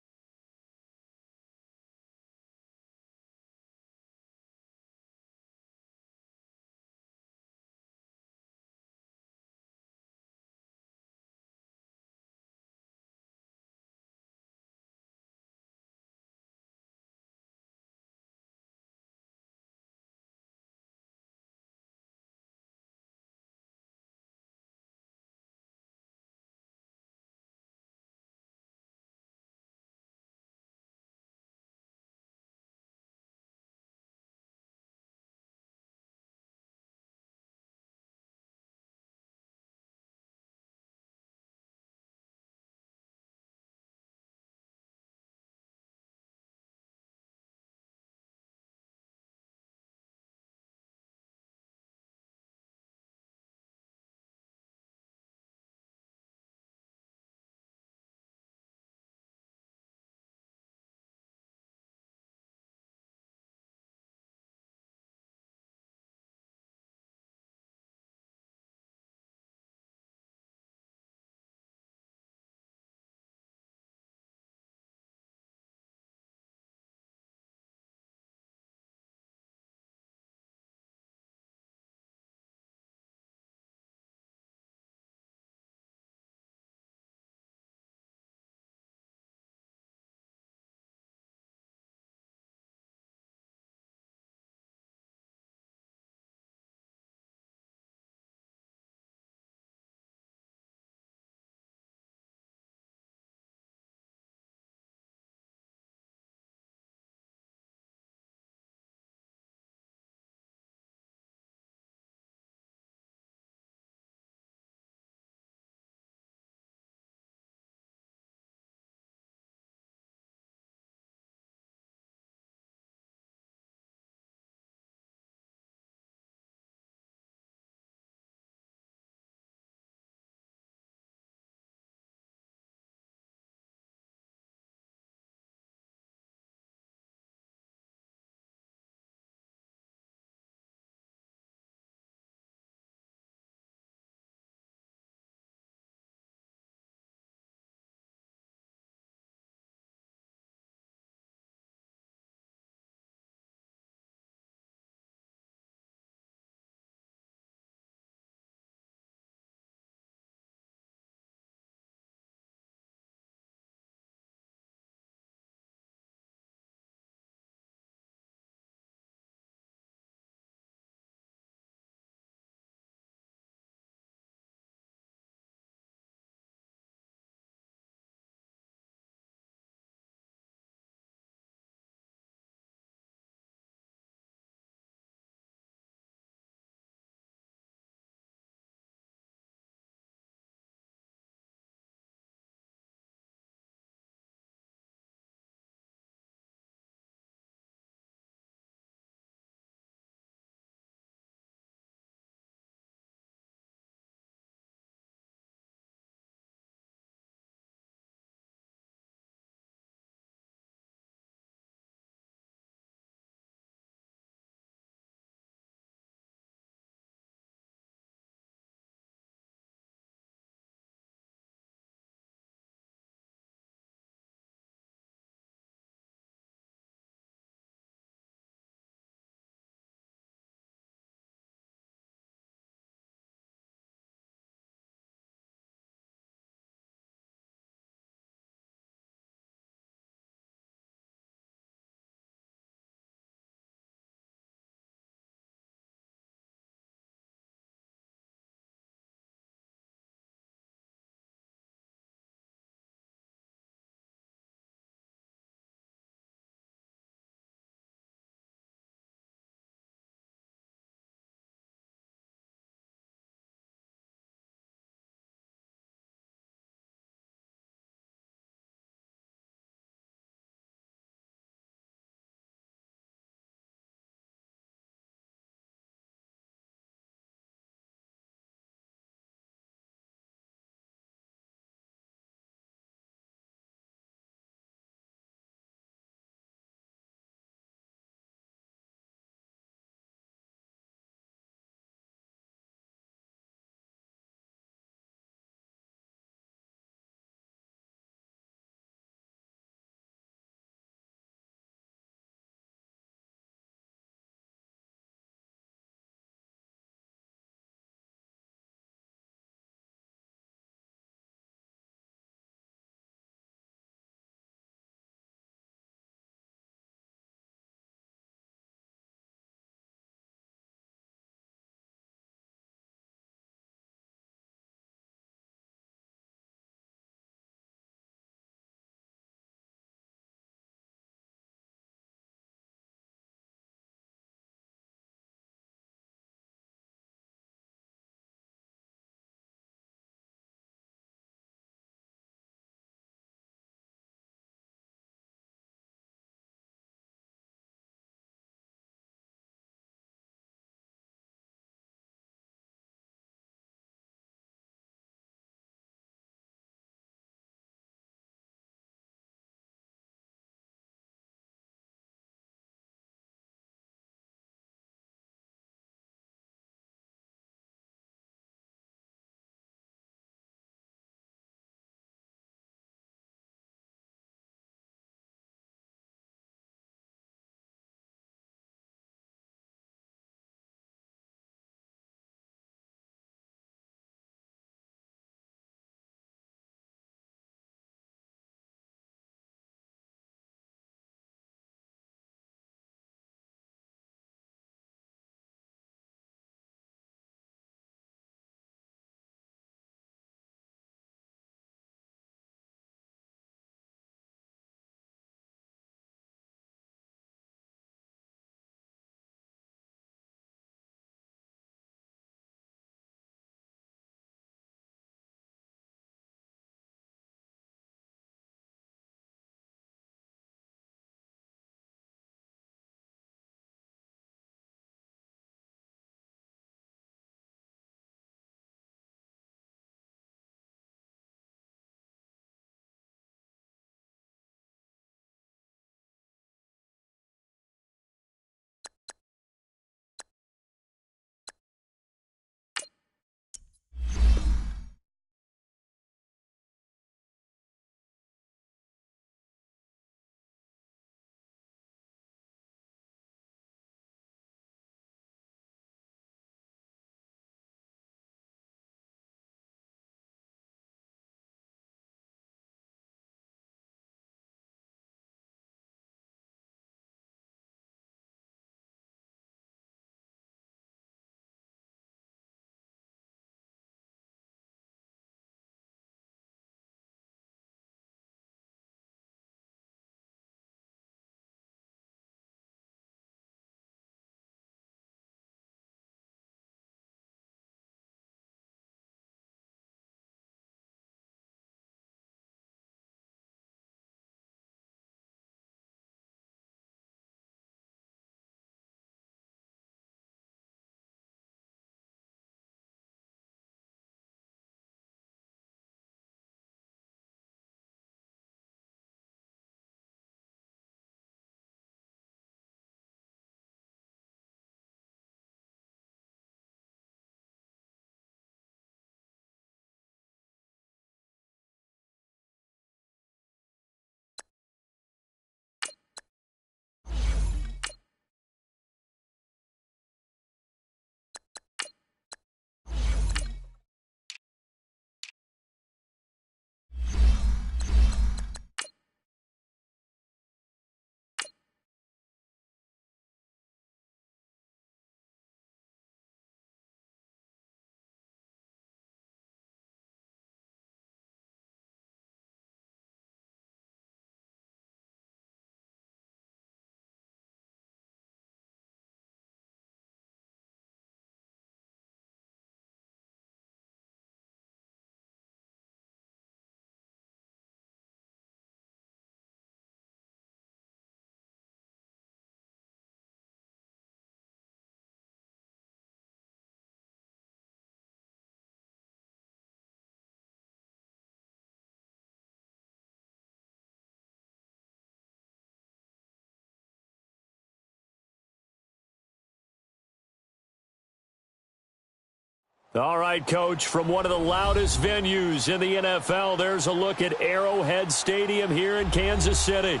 All right, Coach, from one of the loudest venues in the NFL, there's a look at Arrowhead Stadium here in Kansas City.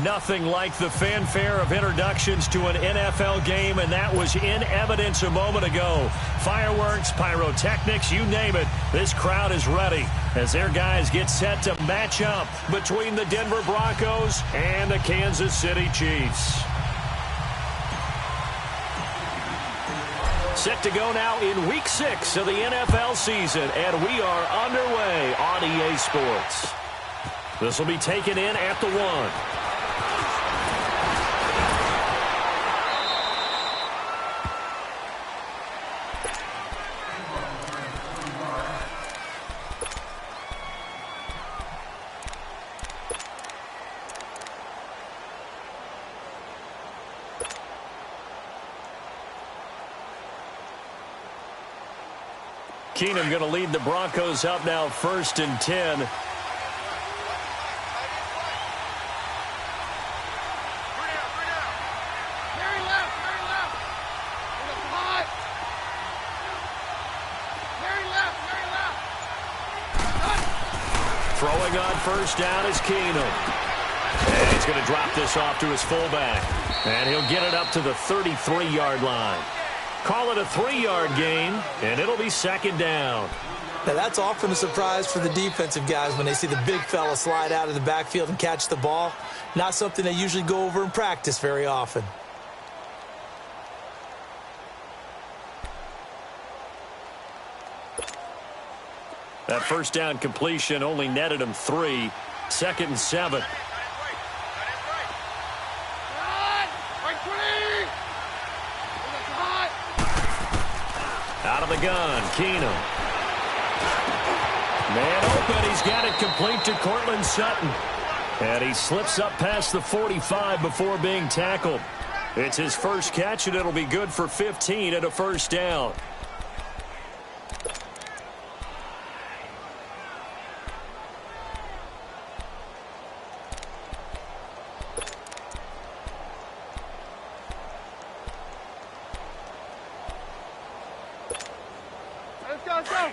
Nothing like the fanfare of introductions to an NFL game, and that was in evidence a moment ago. Fireworks, pyrotechnics, you name it. This crowd is ready as their guys get set to match up between the Denver Broncos and the Kansas City Chiefs. Set to go now in Week 6 of the NFL season, and we are underway on EA Sports. This will be taken in at the 1. Keenum going to lead the Broncos up now 1st and 10. Throwing on 1st down is Keenum. And he's going to drop this off to his fullback. And he'll get it up to the 33-yard line. Call it a 3-yard gain, and it'll be 2nd down. Now, that's often a surprise for the defensive guys when they see the big fella slide out of the backfield and catch the ball. Not something they usually go over in practice very often. That 1st down completion only netted him 3. 2nd and 7. Out of the gun, Keenum. Man open, he's got it complete to Cortland Sutton. And he slips up past the 45 before being tackled. It's his first catch, and it'll be good for 15 and a 1st down. Let's go.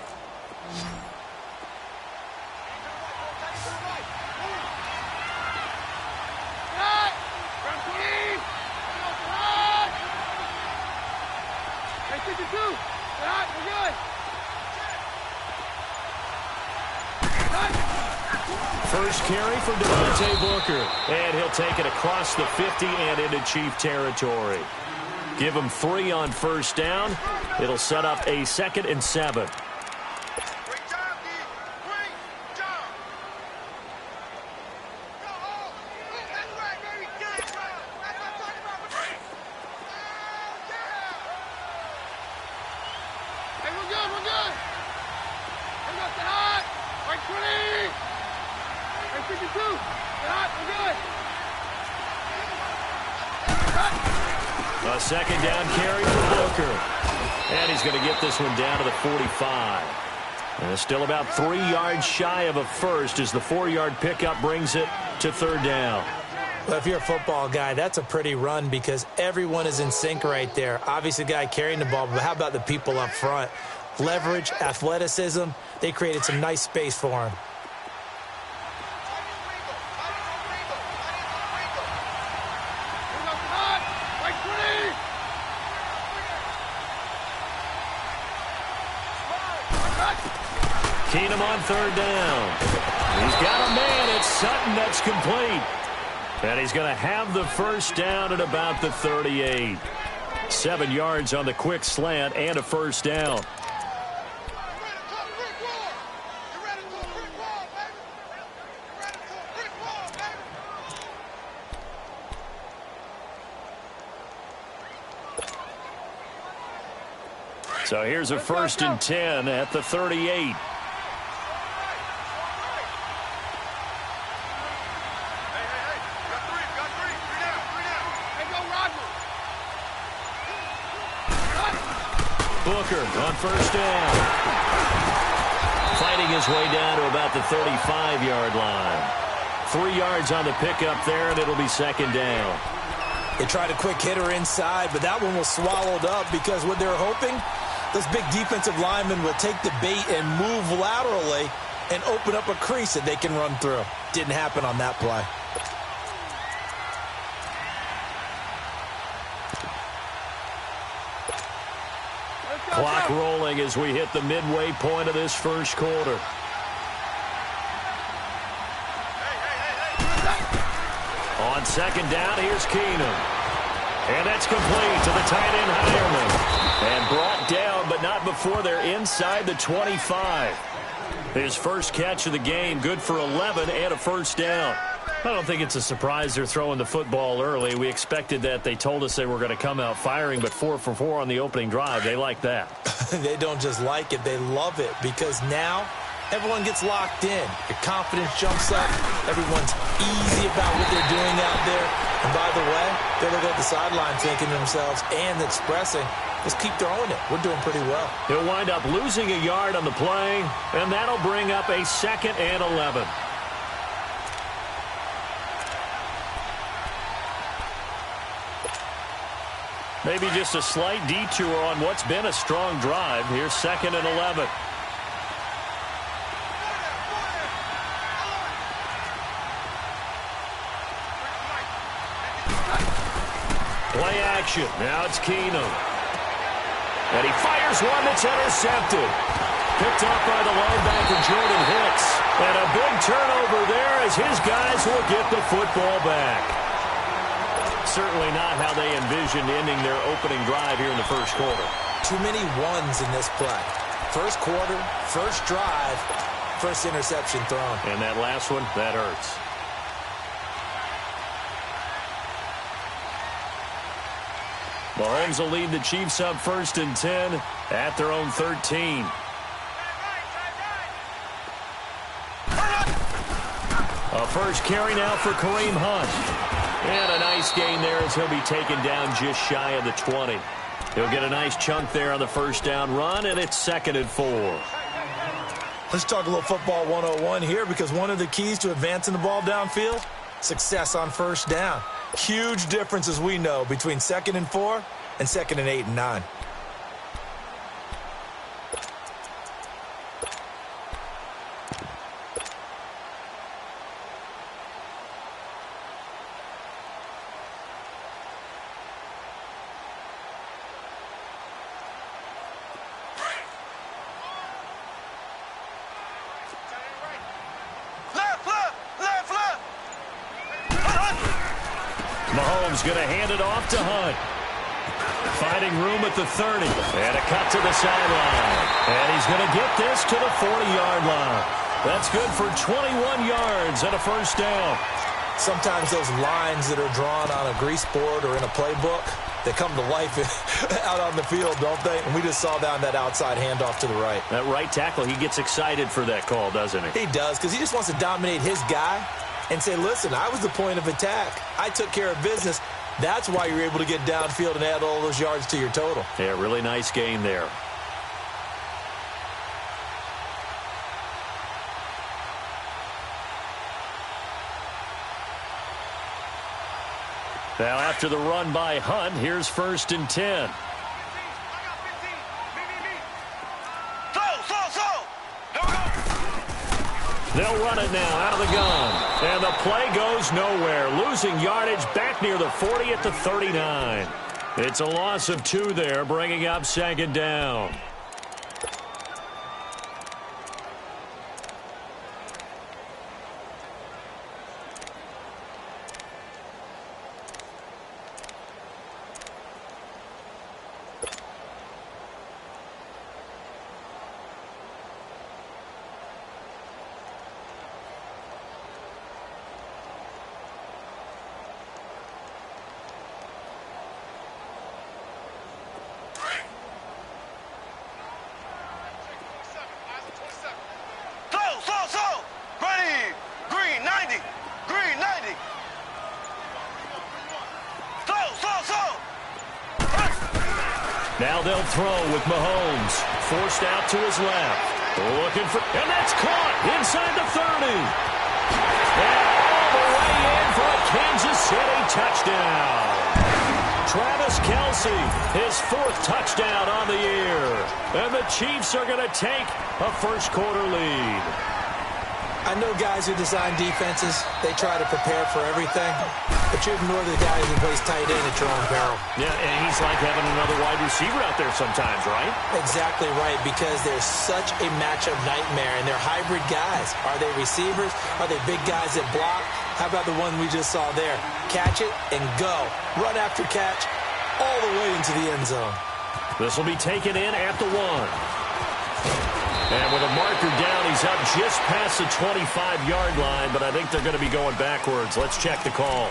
First carry for Devontae Booker. And he'll take it across the 50 and into Chief territory. Give him 3 on 1st down. It'll set up a 2nd and 7. A 2nd down carry for Booker. And he's going to get this one down to the 45. And still about 3 yards shy of a first as the 4-yard pickup brings it to 3rd down. Well, if you're a football guy, that's a pretty run because everyone is in sync right there. Obviously, the guy carrying the ball, but how about the people up front? Leverage, athleticism, they created some nice space for him. Keenum on 3rd down. He's got a man. It's Sutton that's complete. And he's going to have the 1st down at about the 38. 7 yards on the quick slant and a 1st down. So here's a 1st and 10 at the 38. Booker on 1st down. Fighting his way down to about the 35-yard line. 3 yards on the pickup there, and it'll be 2nd down. They tried a quick hitter inside, but that one was swallowed up because what they were hoping, Those big defensive linemen will take the bait and move laterally and open up a crease that they can run through. Didn't happen on that play. Clock rolling as we hit the midway point of this first quarter. On second down, here's Keenum. And that's complete to the tight end, Hireman. And brought down, but not before they're inside the 25. His first catch of the game, good for 11 and a first down. I don't think it's a surprise they're throwing the football early. We expected that. They told us they were going to come out firing, but 4 for 4 on the opening drive. They like that. They don't just like it, they love it, because now everyone gets locked in. Your confidence jumps up. Everyone's easy about what they're doing out there. And by the way, they're looking at the sideline thinking to themselves and expressing, let's keep throwing it. We're doing pretty well. He'll wind up losing a yard on the play, and that'll bring up a 2nd and 11. Maybe just a slight detour on what's been a strong drive. Here's 2nd and 11. Play action. Now it's Keenum. And he fires one that's intercepted. Picked up by the linebacker, Jordan Hicks. And a big turnover there as his guys will get the football back. Certainly not how they envisioned ending their opening drive here in the first quarter. Too many ones in this play. First quarter, first drive, first interception thrown. And that last one, that hurts. Mahomes will lead the Chiefs up 1st and 10 at their own 13. A first carry now for Kareem Hunt. And a nice gain there as he'll be taken down just shy of the 20. He'll get a nice chunk there on the first down run, and it's 2nd and 4. Let's talk a little football 101 here, because one of the keys to advancing the ball downfield, success on first down. Huge difference, as we know, between 2nd and 4 and 2nd and 8 and 9. Mahomes going to hand it off to Hunt. Finding room at the 30. And a cut to the sideline. And he's going to get this to the 40-yard line. That's good for 21 yards and a first down. Sometimes those lines that are drawn on a grease board or in a playbook, they come to life out on the field, don't they? And we just saw down that outside handoff to the right. That right tackle, he gets excited for that call, doesn't he? He does, because he just wants to dominate his guy and say, listen, I was the point of attack. I took care of business. That's why you're able to get downfield and add all those yards to your total. Yeah, really nice gain there. Now after the run by Hunt, here's 1st and 10. They'll run it now out of the gun. And the play goes nowhere. Losing yardage back near the 40 at the 39. It's a loss of 2 there, bringing up 2nd down. Now they'll throw with Mahomes. Forced out to his left. Looking for, and that's caught inside the 30. And all the way in for a Kansas City touchdown. Travis Kelce, his 4th touchdown on the year. And the Chiefs are going to take a first-quarter lead. I know guys who design defenses, they try to prepare for everything, but you ignore the guy who plays tight end at your own peril. Yeah, and he's like having another wide receiver out there sometimes, right? Exactly right, because they're such a matchup nightmare, and they're hybrid guys. Are they receivers? Are they big guys that block? How about the one we just saw there? Catch it and go. Run after catch all the way into the end zone. This will be taken in at the 1. And with a marker down, he's up just past the 25-yard line, but I think they're going to be going backwards. Let's check the call.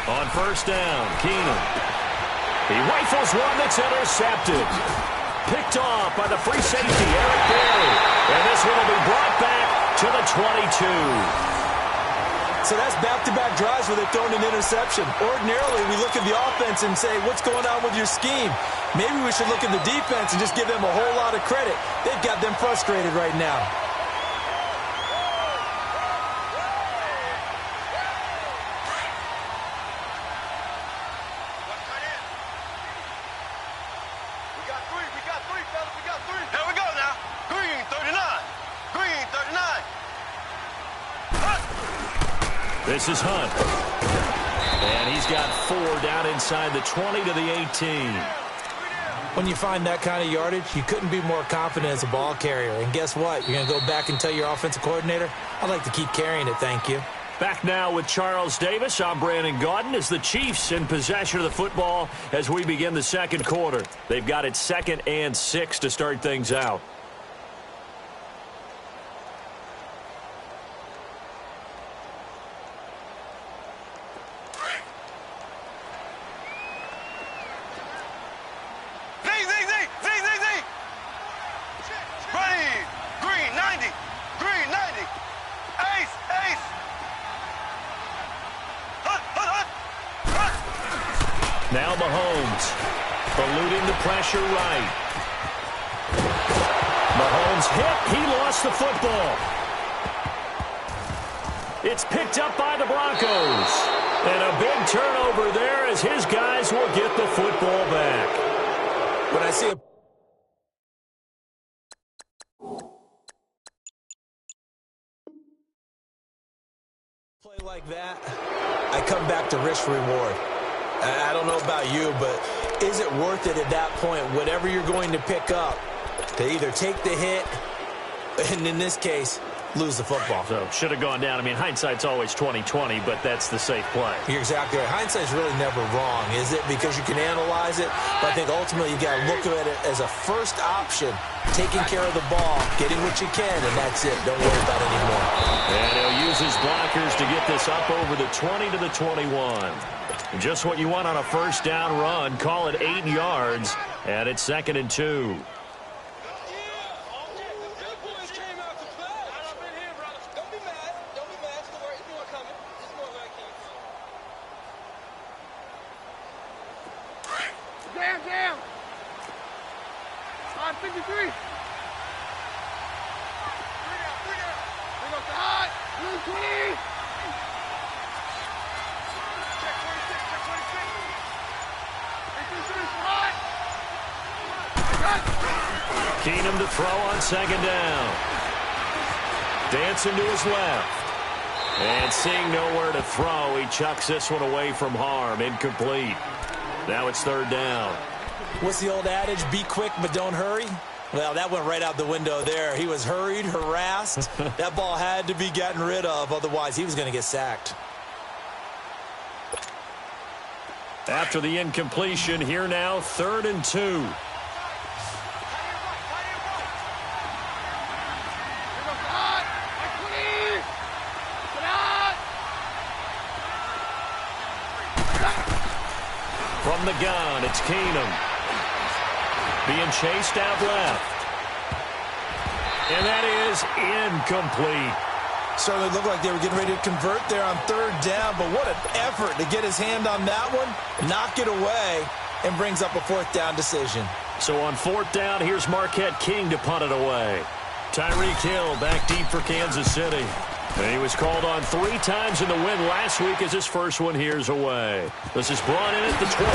On first down, Keenum. He rifles one that's intercepted. Picked off by the free safety, Eric Berry. And this one will be brought back to the 22. So that's back-to-back drives where they've thrown an interception. Ordinarily, we look at the offense and say, what's going on with your scheme? Maybe we should look at the defense and just give them a whole lot of credit. They've got them frustrated right now. This is Hunt. And he's got 4 down inside the 20 to the 18. When you find that kind of yardage, you couldn't be more confident as a ball carrier. And guess what? You're going to go back and tell your offensive coordinator, I'd like to keep carrying it, thank you. Back now with Charles Davis. I'm Brandon Gaudin as the Chiefs in possession of the football as we begin the second quarter. They've got it 2nd and 6 to start things out. Now Mahomes, eluding the pressure right. Mahomes hit. He lost the football. It's picked up by the Broncos. And a big turnover there as his guys will get the football back. When I see a play like that, I come back to risk reward. I don't know about you, but is it worth it at that point, whatever you're going to pick up, to either take the hit, and in this case, lose the football? So, should have gone down. I mean, hindsight's always 20/20, but that's the safe play. You're exactly right. Hindsight's really never wrong, is it? Because you can analyze it, but I think ultimately you got to look at it as a first option, taking care of the ball, getting what you can, and that's it. Don't worry about it anymore. And he'll use his blockers to get this up over the 20 to the 21. Just what you want on a first down run. Call it 8 yards, and it's 2nd and 2. Jam! 553. Bring up the hot. Blue 20. Check 26, check 26. Keenum to throw on 2nd down. Dancing to his left. And seeing nowhere to throw, he chucks this one away from harm. Incomplete. Now it's 3rd down. What's the old adage? Be quick, but don't hurry. Well, that went right out the window there. He was hurried, harassed. That ball had to be gotten rid of. Otherwise, he was going to get sacked. After the incompletion, here now, 3rd and 2. From the gun, it's Keenum. Being chased out left. And that is incomplete. Certainly looked like they were getting ready to convert there on third down, but what an effort to get his hand on that one, knock it away, and brings up a fourth down decision. So on fourth down, here's Marquette King to punt it away. Tyreek Hill back deep for Kansas City. And he was called on 3 times in the win last week as his first one here's away. This is brought in at the 21.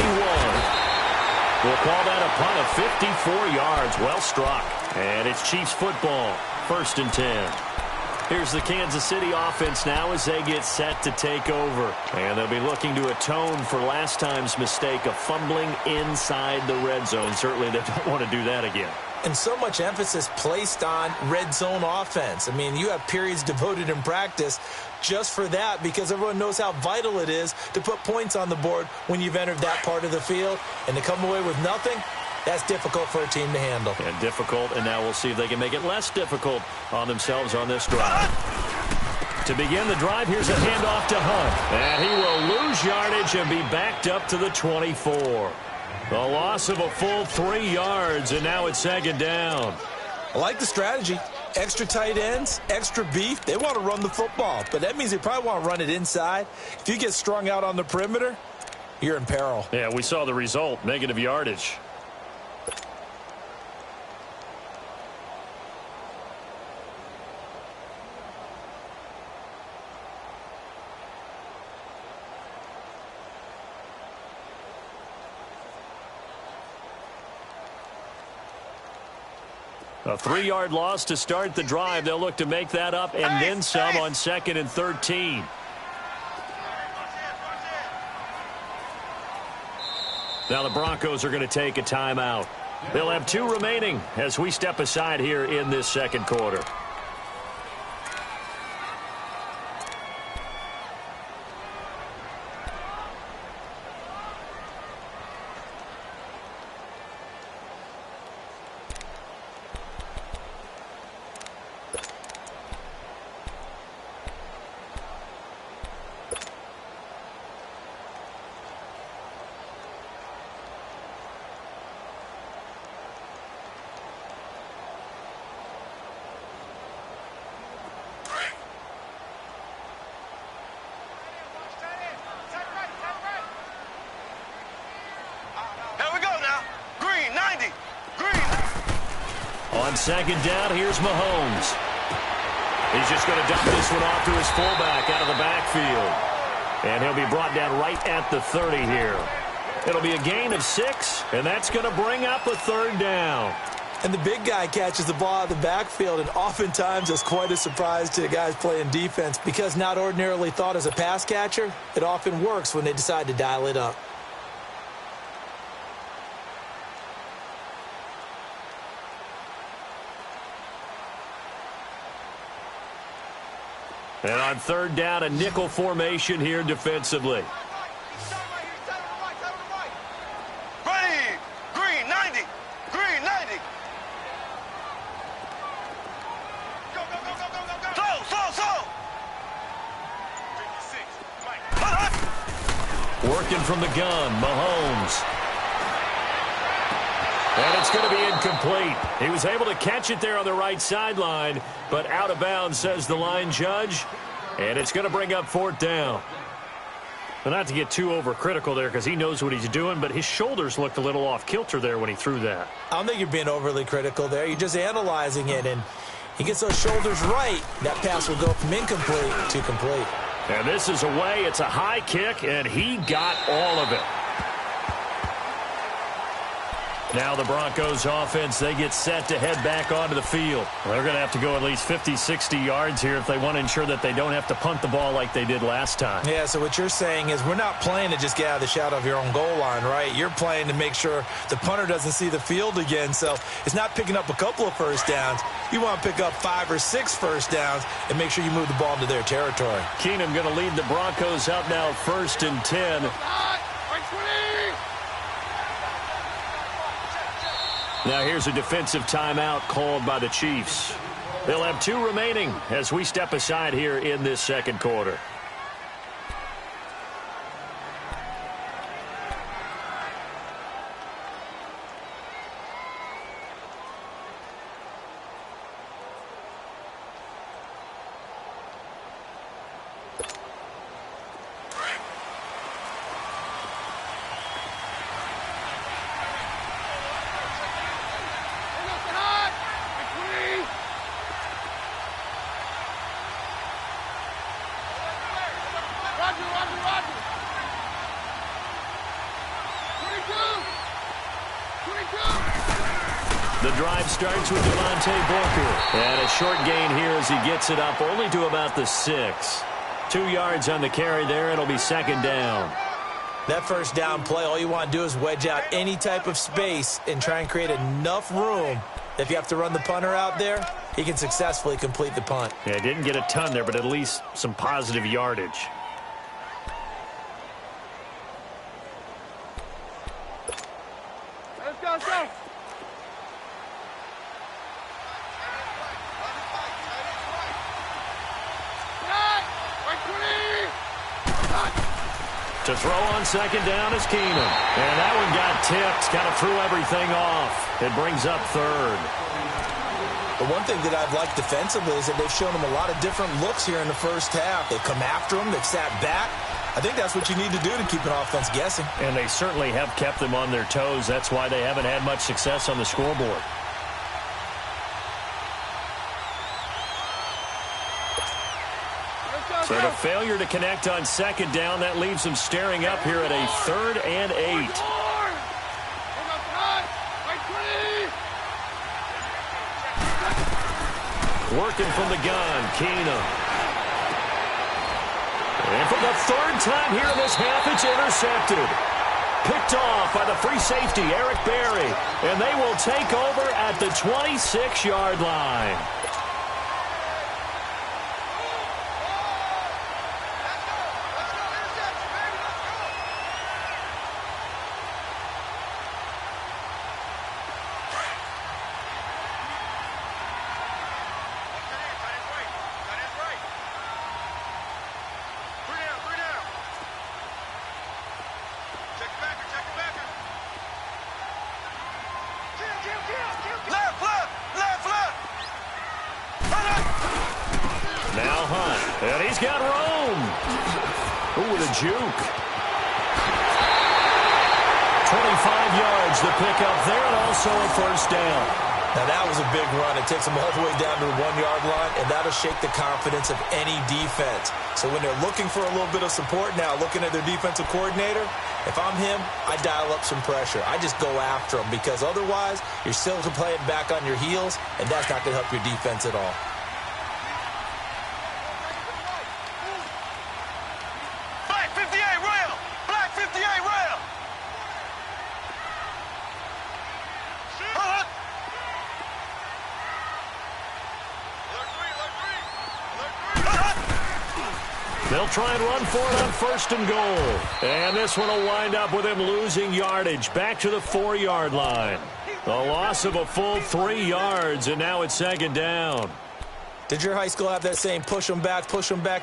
We'll call that a punt of 54 yards. Well struck. And it's Chiefs football. 1st and 10. Here's the Kansas City offense now as they get set to take over. And they'll be looking to atone for last time's mistake of fumbling inside the red zone. Certainly they don't want to do that again. And so much emphasis placed on red zone offense. I mean, you have periods devoted in practice just for that because everyone knows how vital it is to put points on the board when you've entered that part of the field. And to come away with nothing, that's difficult for a team to handle. And difficult, and now we'll see if they can make it less difficult on themselves on this drive. To begin the drive, here's a handoff to Hunt. And he will lose yardage and be backed up to the 24. The loss of a full 3 yards, and now it's 2nd down. I like the strategy. Extra tight ends, extra beef. They want to run the football, but that means they probably want to run it inside. If you get strung out on the perimeter, you're in peril. Yeah, we saw the result, negative yardage. A 3-yard loss to start the drive. They'll look to make that up and then some on 2nd and 13. Now the Broncos are going to take a timeout. They'll have 2 remaining as we step aside here in this 2nd quarter. On 2nd down, here's Mahomes. He's just going to dump this one off to his fullback out of the backfield. And he'll be brought down right at the 30 here. It'll be a gain of 6, and that's going to bring up a 3rd down. And the big guy catches the ball out of the backfield, and oftentimes it's quite a surprise to the guys playing defense because not ordinarily thought as a pass catcher, it often works when they decide to dial it up. And on 3rd down, a nickel formation here defensively. Ready! Green 90! Green 90! Go, go, go, go, go, go, go! Slow, slow, slow! 56, Working from the gun, Mahomes. And it's going to be incomplete. He was able to catch it there on the right sideline, but out of bounds, says the line judge. And it's going to bring up 4th down. Well, not to get too overcritical there because he knows what he's doing, but his shoulders looked a little off kilter there when he threw that. I don't think you're being overly critical there. You're just analyzing it, and he gets those shoulders right. That pass will go from incomplete to complete. And this is away. It's a high kick, and he got all of it. Now the Broncos offense, they get set to head back onto the field. Well, they're going to have to go at least 50, 60 yards here if they want to ensure that they don't have to punt the ball like they did last time. Yeah, so what you're saying is we're not playing to just get out of the shadow of your own goal line, right? You're playing to make sure the punter doesn't see the field again. So it's not picking up a couple of first downs. You want to pick up 5 or 6 first downs and make sure you move the ball into their territory. Keenum going to lead the Broncos up now 1st and 10. Now here's a defensive timeout called by the Chiefs. They'll have 2 remaining as we step aside here in this 2nd quarter. The drive starts with Devontae Booker. And a short gain here as he gets it up only to about the 6. 2 yards on the carry there. It'll be second down. That first down play, all you want to do is wedge out any type of space and try and create enough room. If you have to run the punter out there, he can successfully complete the punt. Yeah, didn't get a ton there, but at least some positive yardage. Let's go, let's go. To throw on second down is Keenum. And that one got tipped, kind of threw everything off. It brings up third. The one thing that I've liked defensively is that they've shown him a lot of different looks here in the first half. They've come after him. They've sat back. I think that's what you need to do to keep an offense guessing. And they certainly have kept them on their toes. That's why they haven't had much success on the scoreboard. So the failure to connect on second down, that leaves them staring up here at a 3rd and 8. Working from the gun, Keenum. And for the 3rd time here in this half, it's intercepted. Picked off by the free safety, Eric Berry. And they will take over at the 26-yard line. Now Hunt, and he's got room. Ooh, with a juke. 25 yards the pickup there, and also a first down. Now, that was a big run. It takes them all the way down to the 1-yard line, and that'll shake the confidence of any defense. So when they're looking for a little bit of support now, looking at their defensive coordinator, if I'm him, I dial up some pressure. I just go after them because otherwise you're still playing back on your heels, and that's not going to help your defense at all. They'll try and run for it on 1st and goal. And this one will wind up with him losing yardage back to the 4-yard line. A loss of a full 3 yards, and now it's second down. Did your high school have that saying, push them back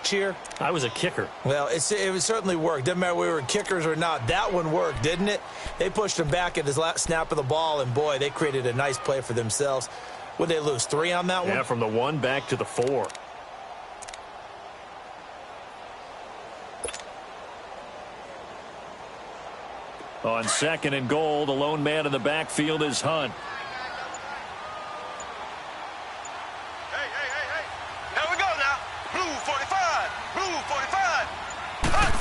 cheer? I was a kicker. Well, it certainly worked. Didn't matter whether we were kickers or not. That one worked, didn't it? They pushed him back at his last snap of the ball, and, boy, they created a nice play for themselves. Would they lose 3 on that one? Yeah, from the 1 back to the 4. On 2nd and goal, the lone man in the backfield is Hunt. Hey. Here we go now. Blue 45. Blue 45. Hunt.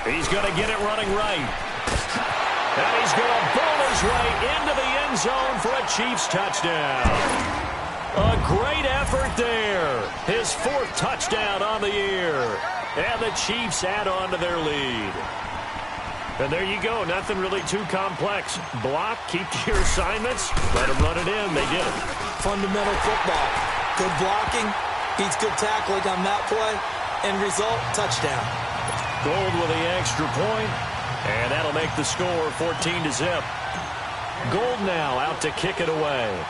He's going to get it running right. And he's going to bowl his way into the end zone for a Chiefs touchdown. A great effort there. His 4th touchdown on the year. And the Chiefs add on to their lead. And there you go. Nothing really too complex. Block, keep to your assignments, let them run it in. They did it. Fundamental football. Good blocking, beats good tackling on that play. End result, touchdown. Gold with the extra point, and that'll make the score 14-0. Gold now out to kick it away.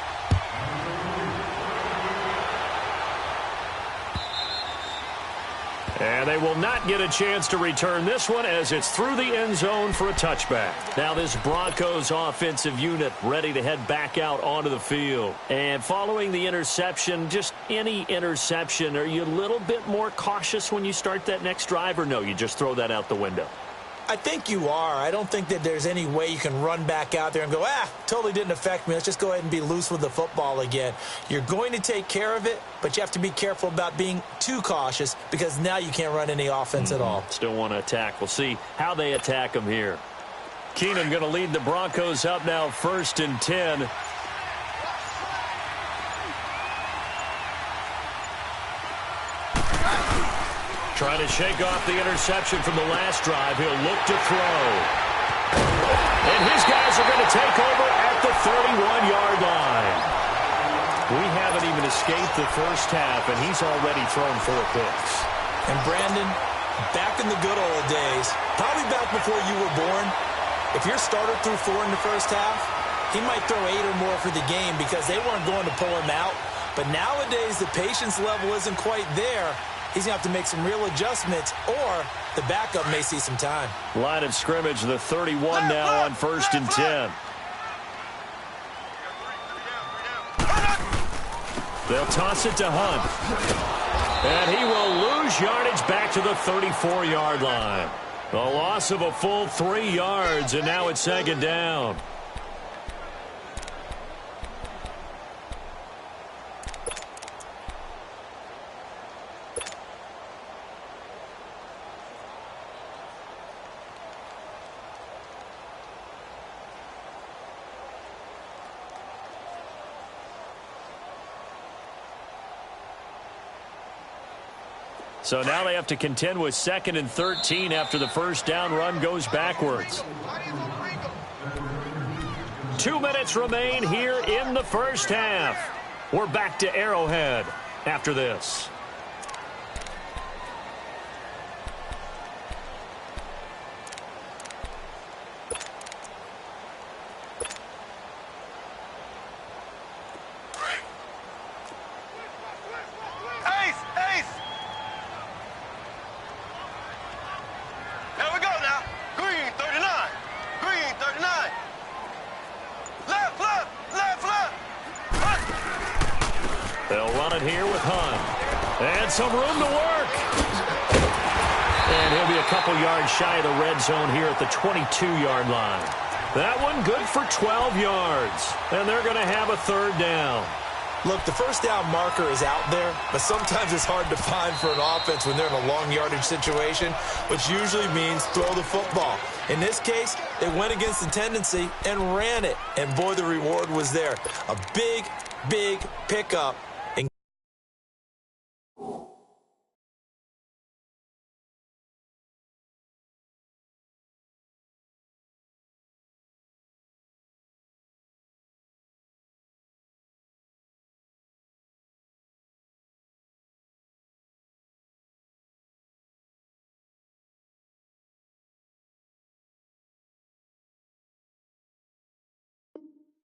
And they will not get a chance to return this one as it's through the end zone for a touchback. Now this Broncos offensive unit ready to head back out onto the field. And following the interception, just any interception, are you a little bit more cautious when you start that next drive, or no, you just throw that out the window? I think you are. I don't think that there's any way you can run back out there and go, totally didn't affect me. Let's just go ahead and be loose with the football again. You're going to take care of it, but you have to be careful about being too cautious because now you can't run any offense at all. Still want to attack. We'll see how they attack them here. Keenum going to lead the Broncos up now 1st and 10. Trying to shake off the interception from the last drive. He'll look to throw. And his guys are going to take over at the 31-yard line. We haven't even escaped the first half, and he's already thrown 4 picks. And Brandon, back in the good old days, probably back before you were born, if your starter threw 4 in the first half, he might throw 8 or more for the game because they weren't going to pull him out. But nowadays, the patience level isn't quite there. He's going to have to make some real adjustments, or the backup may see some time. Line of scrimmage, the 31 now on 1st and 10. They'll toss it to Hunt. And he will lose yardage back to the 34-yard line. A loss of a full 3 yards, and now it's 2nd down. So now they have to contend with 2nd and 13 after the first down run goes backwards. 2 minutes remain here in the first half. We're back to Arrowhead after this. They'll run it here with Hunt. And some room to work. And he'll be a couple yards shy of the red zone here at the 22-yard line. That one good for 12 yards. And they're going to have a 3rd down. Look, the first down marker is out there, but sometimes it's hard to find for an offense when they're in a long yardage situation, which usually means throw the football. In this case, they went against the tendency and ran it. And boy, the reward was there. A big, big pickup.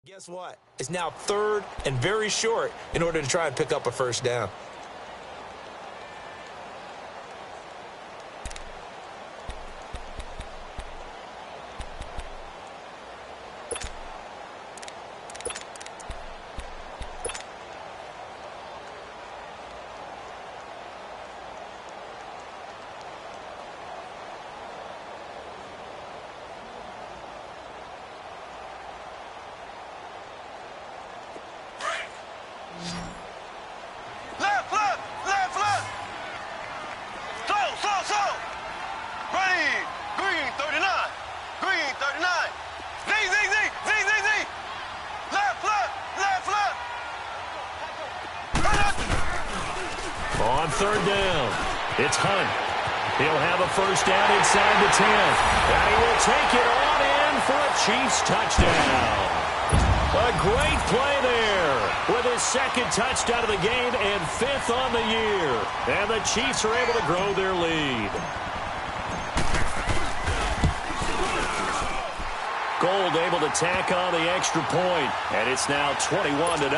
Guess what? It's now 3rd and very short in order to try and pick up a first down. On 3rd down, it's Hunt. He'll have a first down inside the 10. And he will take it on in for a Chiefs touchdown. A great play there with his 2nd touchdown of the game and 5th on the year. And the Chiefs are able to grow their lead. Gold able to tack on the extra point. And it's now 21-0.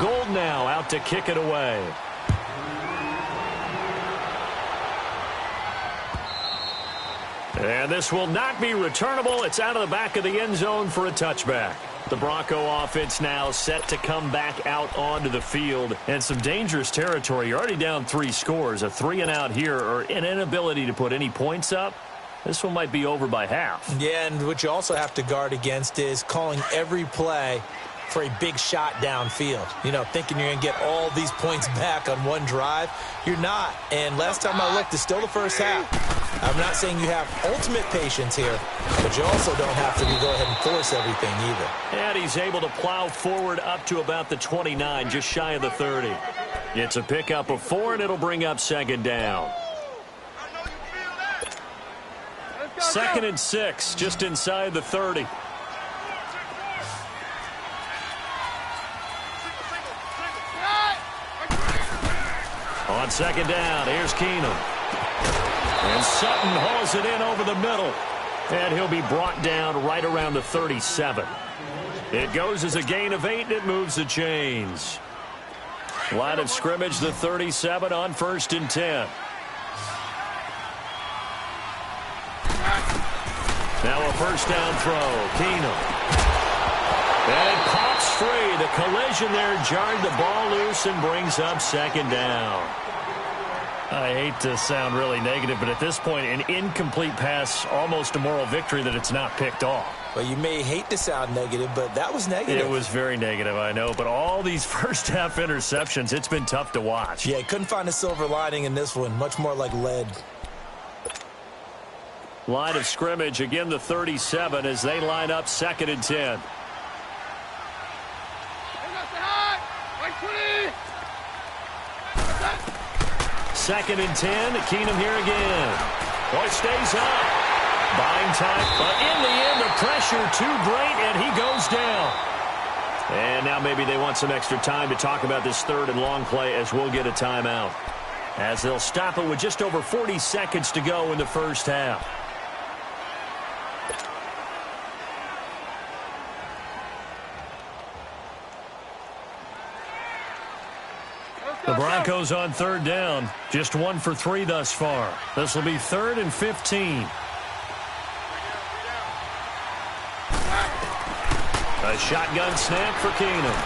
Gold now out to kick it away. And this will not be returnable. It's out of the back of the end zone for a touchback. The Bronco offense now set to come back out onto the field. And some dangerous territory. You're already down 3 scores. A 3-and-out here or an inability to put any points up. This one might be over by half. Yeah, and what you also have to guard against is calling every play for a big shot downfield. You know, thinking you're going to get all these points back on one drive. You're not. And last time I looked, it's still the first half. I'm not saying you have ultimate patience here, but you also don't have to go ahead and force everything either. And he's able to plow forward up to about the 29, just shy of the 30. It's a pickup of 4, and it'll bring up second down. 2nd and 6, just inside the 30. On second down, here's Keenum. And Sutton hauls it in over the middle. And he'll be brought down right around the 37. It goes as a gain of 8, and it moves the chains. Line of scrimmage, the 37 on 1st and 10. Now a first down throw. Keenum. And it pops free. The collision there jarred the ball loose and brings up second down. I hate to sound really negative, but at this point, an incomplete pass, almost a moral victory that it's not picked off. Well, you may hate to sound negative, but that was negative. It was very negative, I know. But all these first-half interceptions, it's been tough to watch. Yeah, couldn't find a silver lining in this one. Much more like lead. Line of scrimmage, again the 37 as they line up 2nd and 10. Second and 10, Keenum here again. Boy, stays up. Buying time, but in the end, the pressure too great, and he goes down. And now maybe they want some extra time to talk about this 3rd and long play as we'll get a timeout. As they'll stop it with just over 40 seconds to go in the first half. The Broncos on 3rd down. Just 1 for 3 thus far. This will be 3rd and 15. A shotgun snap for Keenum.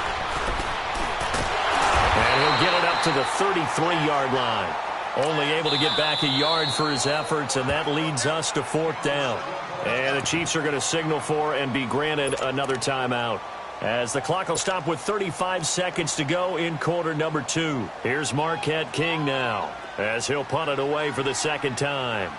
And he'll get it up to the 33-yard line. Only able to get back a yard for his efforts, and that leads us to 4th down. And the Chiefs are going to signal for and be granted another timeout. As the clock will stop with 35 seconds to go in quarter number 2. Here's Marquette King now as he'll punt it away for the 2nd time.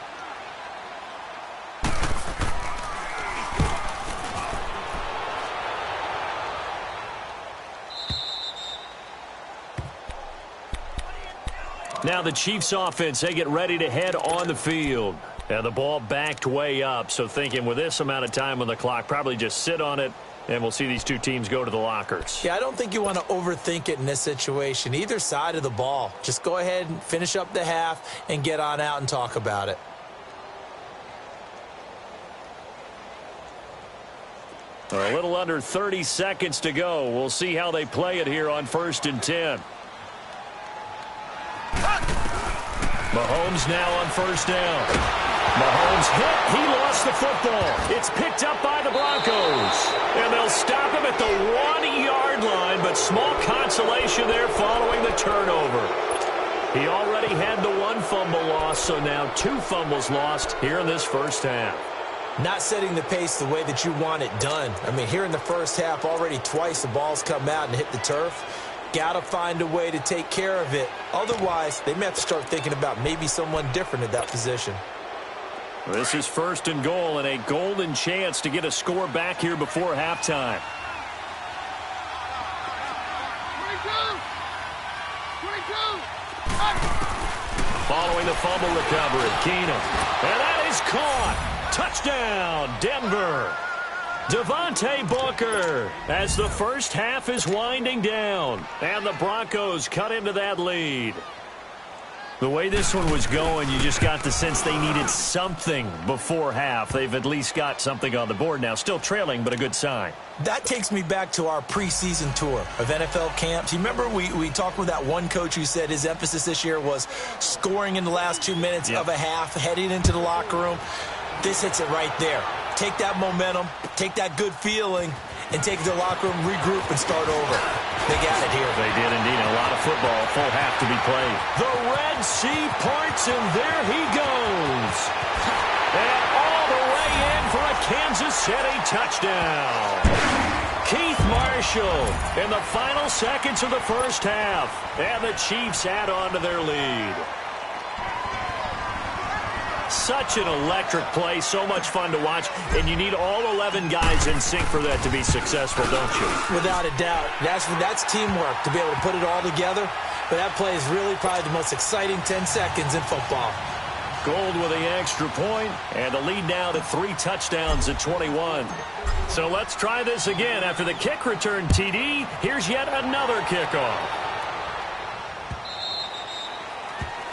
Now the Chiefs offense, they get ready to head on the field. And the ball backed way up, so thinking with this amount of time on the clock, probably just sit on it. And we'll see these two teams go to the lockers. Yeah, I don't think you want to overthink it in this situation. Either side of the ball. Just go ahead and finish up the half and get on out and talk about it. A little under 30 seconds to go. We'll see how they play it here on 1st and 10. Mahomes now on 1st down. Mahomes hit. He lost the football. It's picked up by the Broncos. And they'll stop him at the 1-yard line, but small consolation there following the turnover. He already had the 1 fumble loss, so now 2 fumbles lost here in this first half. Not setting the pace the way that you want it done. I mean, here in the first half, already twice the ball's come out and hit the turf. Got to find a way to take care of it. Otherwise, they may have to start thinking about maybe someone different at that position. This is 1st and goal and a golden chance to get a score back here before halftime. 22. Following the fumble recovery, Keenum. And that is caught. Touchdown, Denver. Devontae Booker as the first half is winding down. And the Broncos cut into that lead. The way this one was going, you just got the sense they needed something before half. They've at least got something on the board now. Still trailing, but a good sign. That takes me back to our preseason tour of NFL camps. You remember we talked with that one coach who said his emphasis this year was scoring in the last 2 minutes of a half, heading into the locker room. This hits it right there. Take that momentum, take that good feeling, and take it to the locker room, regroup, and start over. They got it here. They did indeed. A lot of football, full half to be played. The Red Sea parts, and there he goes. And all the way in for a Kansas City touchdown. Keith Marshall in the final seconds of the first half. And the Chiefs add on to their lead. Such an electric play, so much fun to watch, and you need all 11 guys in sync for that to be successful, don't you? Without a doubt. That's teamwork to be able to put it all together. But that play is really probably the most exciting 10 seconds in football. Gold with the extra point, and the lead now to 3 touchdowns at 21. So let's try this again. After the kick return TD, here's yet another kickoff.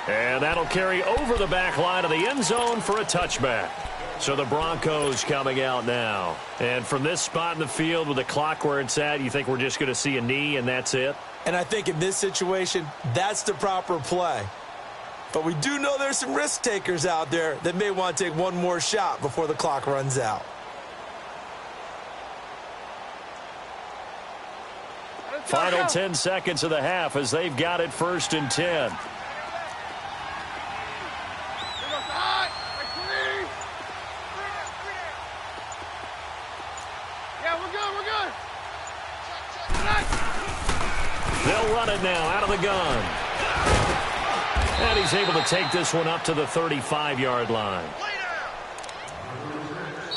And that'll carry over the back line of the end zone for a touchback. So the Broncos coming out now. And from this spot in the field with the clock where it's at, you think we're just going to see a knee and that's it? And I think in this situation, that's the proper play. But we do know there's some risk takers out there that may want to take one more shot before the clock runs out. Final 10 seconds of the half as they've got it 1st and 10. They'll run it now out of the gun. And he's able to take this one up to the 35-yard line.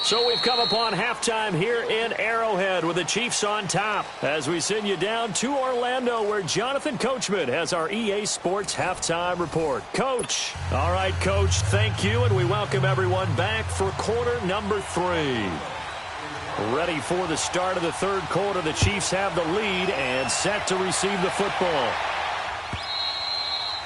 So we've come upon halftime here in Arrowhead with the Chiefs on top as we send you down to Orlando where Jonathan Coachman has our EA Sports halftime report. Coach. All right, Coach, thank you, and we welcome everyone back for quarter number 3. Ready for the start of the third quarter. The Chiefs have the lead and set to receive the football.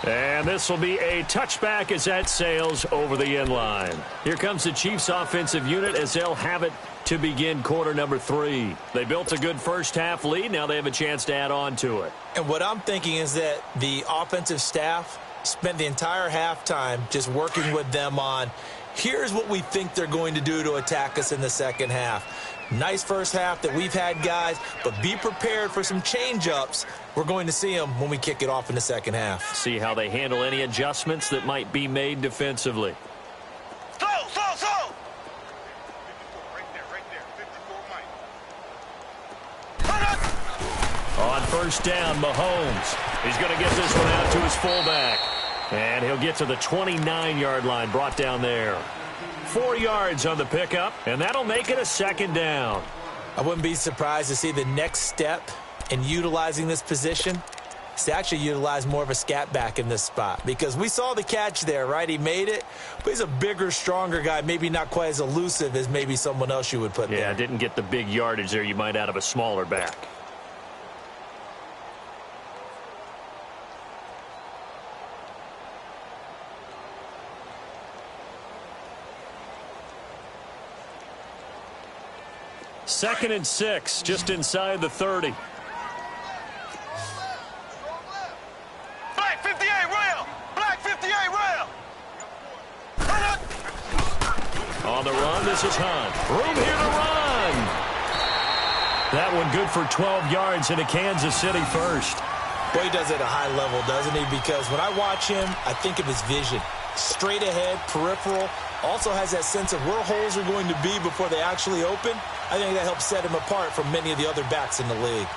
And this will be a touchback as that sails over the end line. Here comes the Chiefs offensive unit as they'll have it to begin quarter number 3. They built a good first half lead. Now they have a chance to add on to it. And what I'm thinking is that the offensive staff spent the entire halftime just working with them on, here's what we think they're going to do to attack us in the second half. Nice first half that we've had, guys, but be prepared for some change-ups. We're going to see them when we kick it off in the second half. See how they handle any adjustments that might be made defensively. Slow. Right there. On first down, Mahomes. He's going to get this one out to his fullback. And he'll get to the 29-yard line, brought down there. 4 yards on the pickup, and that'll make it a second down. I wouldn't be surprised to see the next step in utilizing this position is to actually utilize more of a scat back in this spot, because we saw the catch there, right? He made it, but he's a bigger, stronger guy, maybe not quite as elusive as maybe someone else you would put there. Yeah, didn't get the big yardage there you might out of a smaller back. Second and 6, just inside the 30. Black 58 rail. Black 58 rail. On the run, this is Hunt. Room here to run. That one good for 12 yards into Kansas City first. Boy, he does it at a high level, doesn't he? Because when I watch him, I think of his vision. Straight ahead, peripheral. Also has that sense of where holes are going to be before they actually open. I think that helps set him apart from many of the other backs in the league.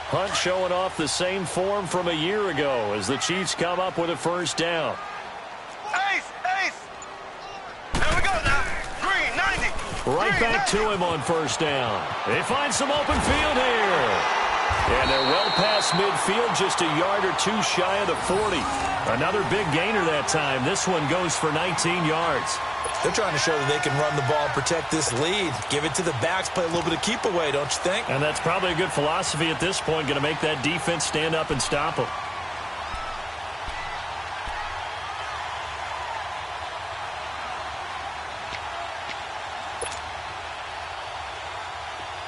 Hunt showing off the same form from a year ago as the Chiefs come up with a first down. Ace. There we go now. Green 90. Right back to him on first down. They find some open field here. And they're well past midfield, just a yard or two shy of the 40. Another big gainer that time. This one goes for 19 yards. They're trying to show that they can run the ball, protect this lead. Give it to the backs, play a little bit of keep away, don't you think? And that's probably a good philosophy at this point, going to make that defense stand up and stop them.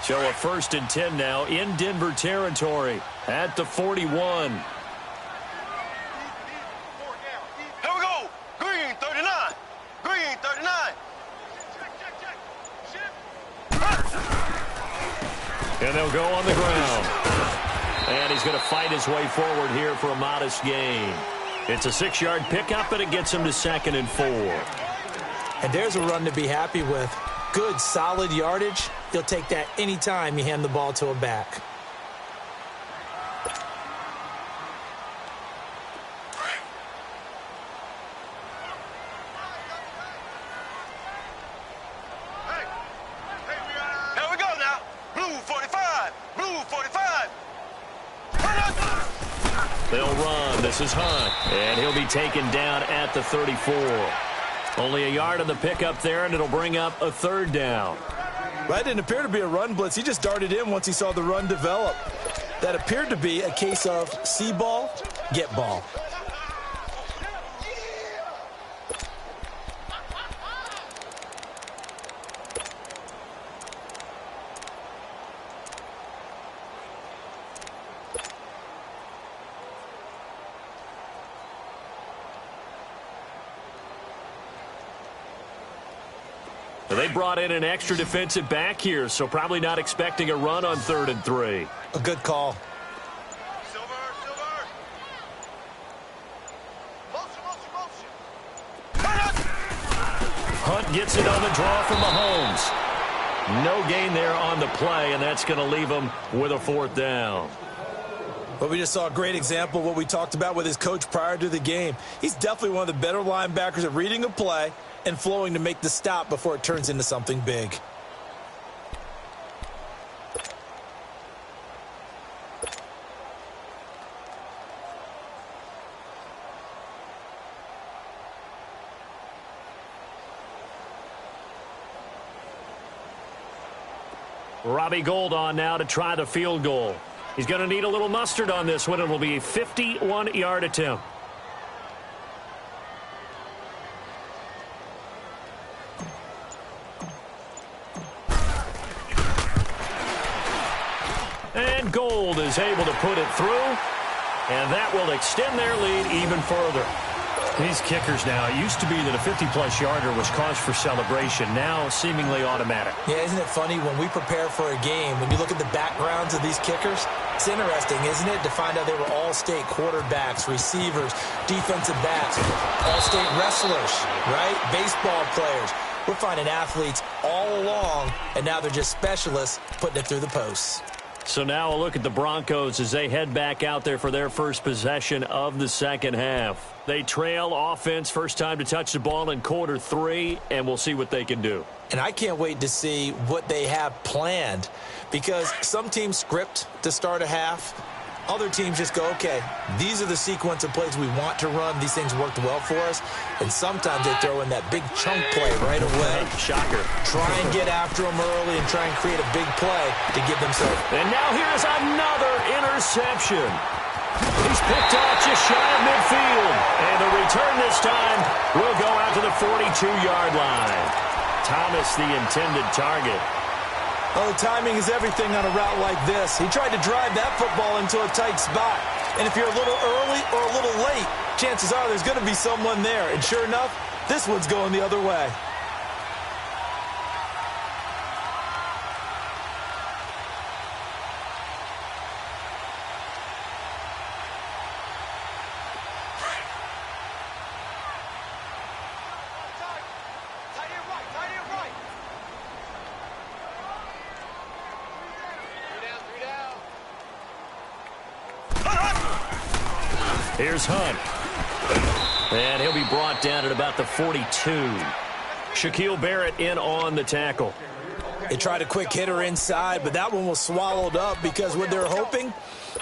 So a 1st and 10 now in Denver territory at the 41. Here we go. Green 39. Green 39. And they'll go on the ground. And he's going to fight his way forward here for a modest gain. It's a 6-yard pickup, and it gets him to 2nd and 4. And there's a run to be happy with. Good, solid yardage. You'll take that anytime you hand the ball to a back. Here we go now. Blue 45. Blue 45. They'll run. This is Hunt. And he'll be taken down at the 34. Only a yard on the pickup there, and it'll bring up a third down. That didn't appear to be a run blitz. He just darted in once he saw the run develop. That appeared to be a case of see ball, get ball. They brought in an extra defensive back here, so probably not expecting a run on 3rd and 3. A good call. Silver. Motion. Hunt gets it on the draw from Mahomes. No gain there on the play, and that's going to leave him with a 4th down. But we just saw a great example of what we talked about with his coach prior to the game. He's definitely one of the better linebackers at reading a play and flowing to make the stop before it turns into something big. Robbie Gould on now to try the field goal. He's going to need a little mustard on this one. It'll be a 51-yard attempt. And Gould is able to put it through, and that will extend their lead even further. These kickers now, it used to be that a 50-plus yarder was cause for celebration, now seemingly automatic. Yeah, isn't it funny when we prepare for a game, when you look at the backgrounds of these kickers, it's interesting, isn't it, to find out they were all-state quarterbacks, receivers, defensive backs, all-state wrestlers, right? Baseball players. We're finding athletes all along, and now they're just specialists putting it through the posts. So now a look at the Broncos as they head back out there for their first possession of the second half. They trail offense, first time to touch the ball in quarter 3, and we'll see what they can do. And I can't wait to see what they have planned, because some teams script to start a half. Other teams just go, okay, these are the sequence of plays we want to run. These things worked well for us. And sometimes they throw in that big chunk play right away. Shocker. Try and get after them early and try and create a big play to give themselves. And now here's another interception. He's picked off just shy of midfield. And the return this time will go out to the 42-yard line. Thomas, the intended target. Well, the timing is everything on a route like this. He tried to drive that football into a tight spot. And if you're a little early or a little late, chances are there's going to be someone there. And sure enough, this one's going the other way. Here's Hunt. And he'll be brought down at about the 42. Shaquille Barrett in on the tackle. They tried a quick hitter inside, but that one was swallowed up because what they're hoping,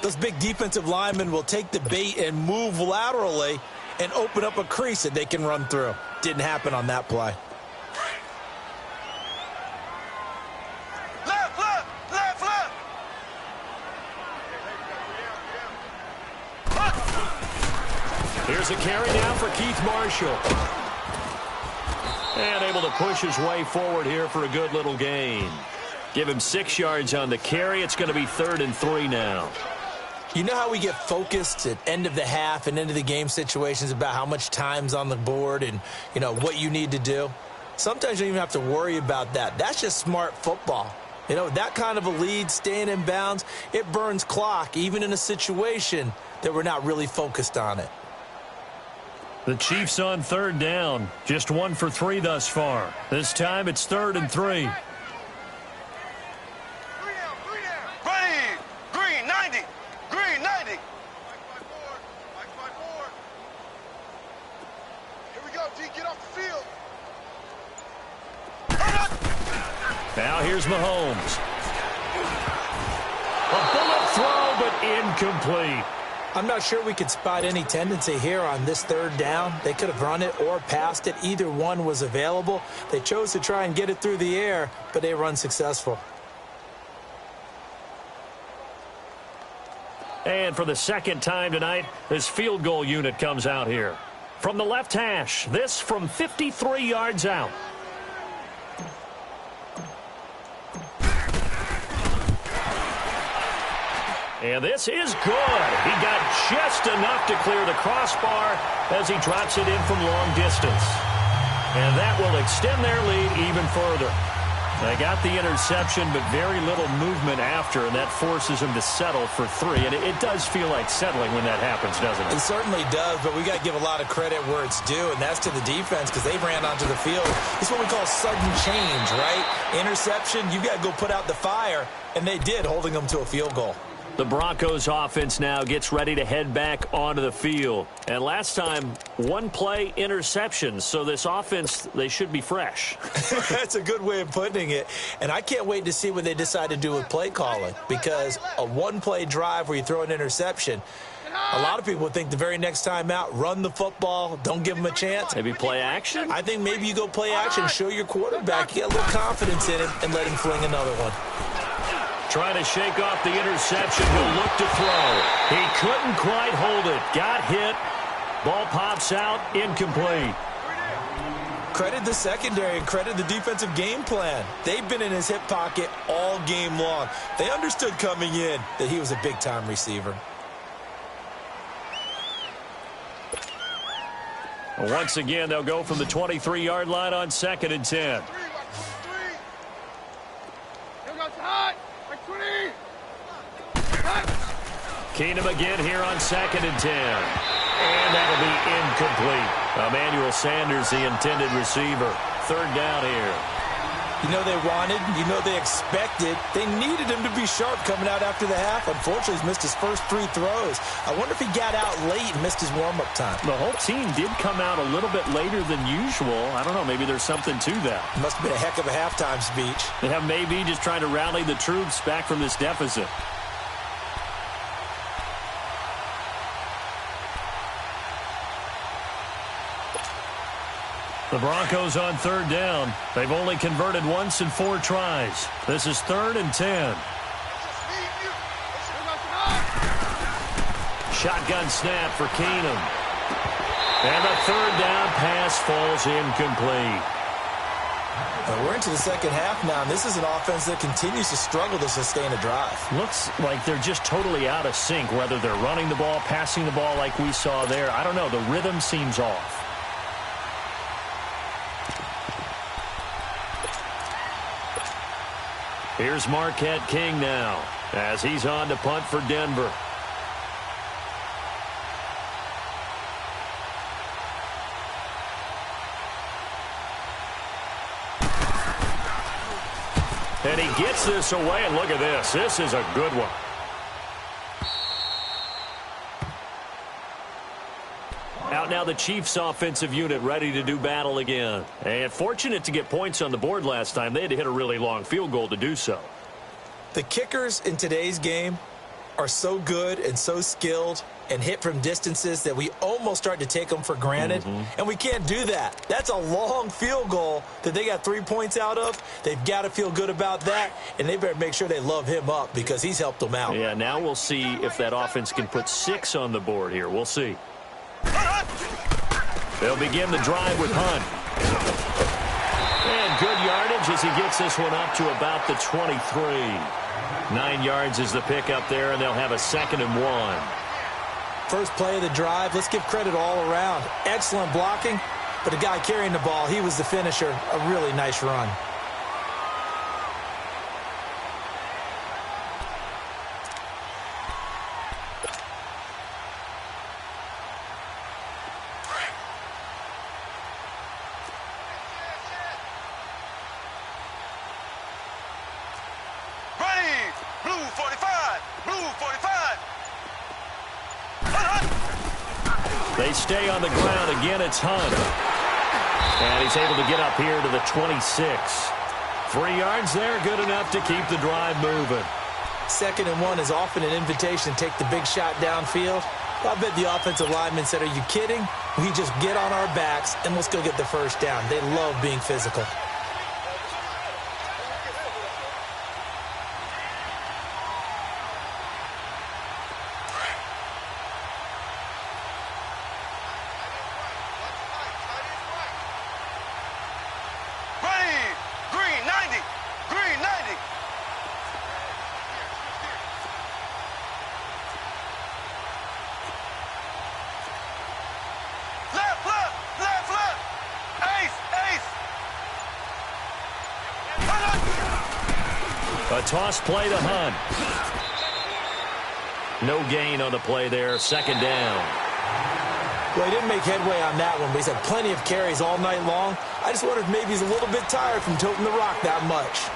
those big defensive linemen will take the bait and move laterally and open up a crease that they can run through. Didn't happen on that play. Here's a carry down for Keith Marshall. And able to push his way forward here for a good little gain. Give him 6 yards on the carry. It's going to be 3rd and 3 now. You know how we get focused at end of the half and end of the game situations about how much time's on the board and, you know, what you need to do? Sometimes you don't even have to worry about that. That's just smart football. You know, that kind of a lead, staying in bounds, it burns clock, even in a situation that we're not really focused on it. The Chiefs on third down. Just 1 for 3 thus far. This time it's 3rd and 3. Green, 90. Green, 90. Here we go, D. Get off the field. Now here's Mahomes. A bullet throw, but incomplete. I'm not sure we could spot any tendency here on this 3rd down. They could have run it or passed it. Either one was available. They chose to try and get it through the air, but they were unsuccessful. And for the second time tonight, this field goal unit comes out here. From the left hash, this from 53 yards out. And this is good. He got just enough to clear the crossbar as he drops it in from long distance. And that will extend their lead even further. They got the interception, but very little movement after, and that forces them to settle for 3. And it does feel like settling when that happens, doesn't it? It certainly does, but we got to give a lot of credit where it's due, and that's to the defense because they ran onto the field. It's what we call sudden change, right? Interception, you got to go put out the fire, and they did, holding them to a field goal. The Broncos offense now gets ready to head back onto the field. And last time, 1 play interception. So this offense, they should be fresh. That's a good way of putting it. And I can't wait to see what they decide to do with play calling. Because a 1-play drive where you throw an interception, a lot of people would think the very next time out, run the football, don't give them a chance. Maybe play action? I think maybe you go play action, show your quarterback, get a little confidence in him, and let him fling another one. Trying to shake off the interception. He'll look to throw. He couldn't quite hold it. Got hit. Ball pops out. Incomplete. Credit the secondary and credit the defensive game plan. They've been in his hip pocket all game long. They understood coming in that he was a big-time receiver. Once again, they'll go from the 23-yard line on 2nd and 10. Keenum again here on 2nd and 10. And that'll be incomplete. Emmanuel Sanders, the intended receiver. 3rd down here. You know they wanted, you know they expected. They needed him to be sharp coming out after the half. Unfortunately, he's missed his first 3 throws. I wonder if he got out late and missed his warm-up time. The whole team did come out a little bit later than usual. I don't know, maybe there's something to that. Must have been a heck of a halftime speech. Yeah, maybe just trying to rally the troops back from this deficit. The Broncos on 3rd down. They've only converted once in 4 tries. This is 3rd and 10. Shotgun snap for Keenum. And the 3rd down pass falls incomplete. We're into the second half now, and this is an offense that continues to struggle to sustain a drive. Looks like they're just totally out of sync, whether they're running the ball, passing the ball like we saw there. I don't know. The rhythm seems off. Here's Marquette King now as he's on to punt for Denver. And he gets this away, and look at this. This is a good one. Out now the Chiefs offensive unit ready to do battle again. And fortunate to get points on the board last time. They had to hit a really long field goal to do so. The kickers in today's game are so good and so skilled and hit from distances that we almost start to take them for granted. And we can't do that. That's a long field goal that they got 3 points out of. They've got to feel good about that, and they better make sure they love him up because he's helped them out. Yeah, now we'll see if that offense can put 6 on the board here. We'll see. They'll begin the drive with Hunt. And good yardage as he gets this one up to about the 23. 9 yards is the pickup there, and they'll have a 2nd and 1. First play of the drive, let's give credit all around. Excellent blocking, but the guy carrying the ball, he was the finisher. A really nice run. They stay on the ground. Again, it's Hunt. And he's able to get up here to the 26. 3 yards there, good enough to keep the drive moving. 2nd and 1 is often an invitation to take the big shot downfield. I bet the offensive lineman said, are you kidding? We just get on our backs and let's go get the first down. They love being physical. A toss play to Hunt. No gain on the play there. 2nd down. Well, he didn't make headway on that one, but he's had plenty of carries all night long. I just wondered if maybe he's a little bit tired from toting the rock that much.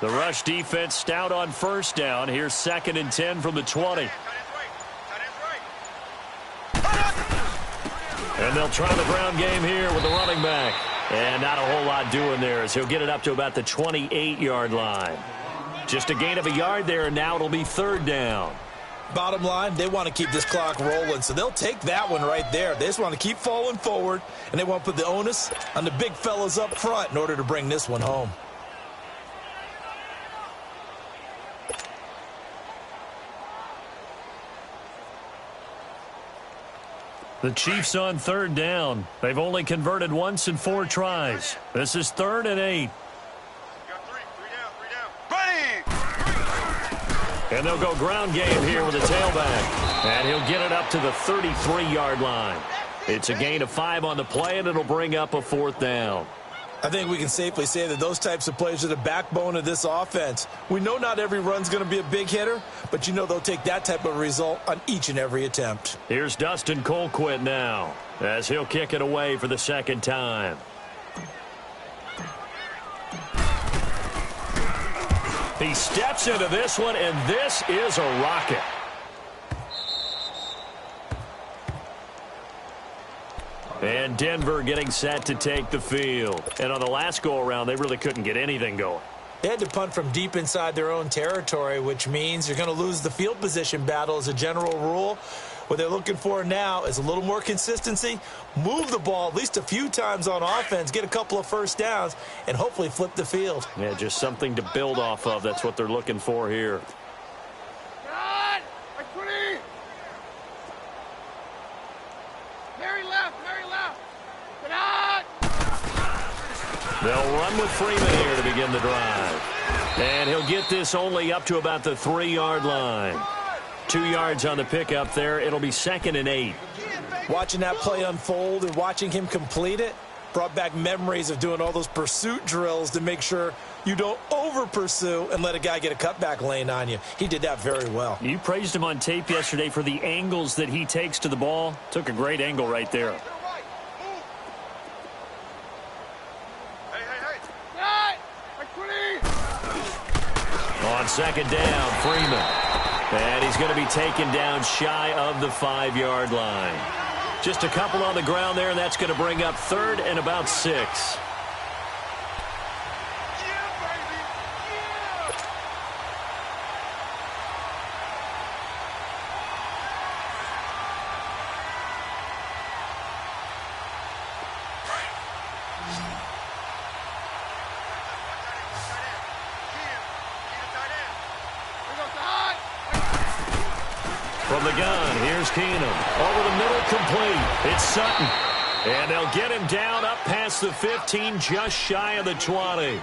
The rush defense stout on 1st down. Here's 2nd and 10 from the 20. And they'll try the ground game here with the running back. And not a whole lot doing there as he'll get it up to about the 28-yard line. Just a gain of a yard there, and now it'll be 3rd down. Bottom line, they want to keep this clock rolling, so they'll take that one right there. They just want to keep falling forward, and they want to put the onus on the big fellas up front in order to bring this one home. The Chiefs on 3rd down. They've only converted once in 4 tries. This is 3rd and 8. And they'll go ground game here with a tailback. And he'll get it up to the 33-yard line. It's a gain of 5 on the play, and it'll bring up a 4th down. I think we can safely say that those types of plays are the backbone of this offense. We know not every run's going to be a big hitter, but you know they'll take that type of result on each and every attempt. Here's Dustin Colquitt now as he'll kick it away for the 2nd time. He steps into this one, and this is a rocket. And Denver getting set to take the field. And on the last go-around, they really couldn't get anything going. They had to punt from deep inside their own territory, which means you're going to lose the field position battle as a general rule. What they're looking for now is a little more consistency, move the ball at least a few times on offense, get a couple of first downs, and hopefully flip the field. Yeah, just something to build off of. That's what they're looking for here. They'll run with Freeman here to begin the drive. And he'll get this only up to about the 3-yard line. 2 yards on the pickup there. It'll be 2nd and 8. Watching that play unfold and watching him complete it brought back memories of doing all those pursuit drills to make sure you don't over-pursue and let a guy get a cutback lane on you. He did that very well. You praised him on tape yesterday for the angles that he takes to the ball. Took a great angle right there. On 2nd down, Freeman. And he's going to be taken down shy of the 5-yard line. Just a couple on the ground there, and that's going to bring up 3rd and about 6. From the gun, here's Keenum. Over the middle, complete. It's Sutton. And they'll get him down up past the 15, just shy of the 20.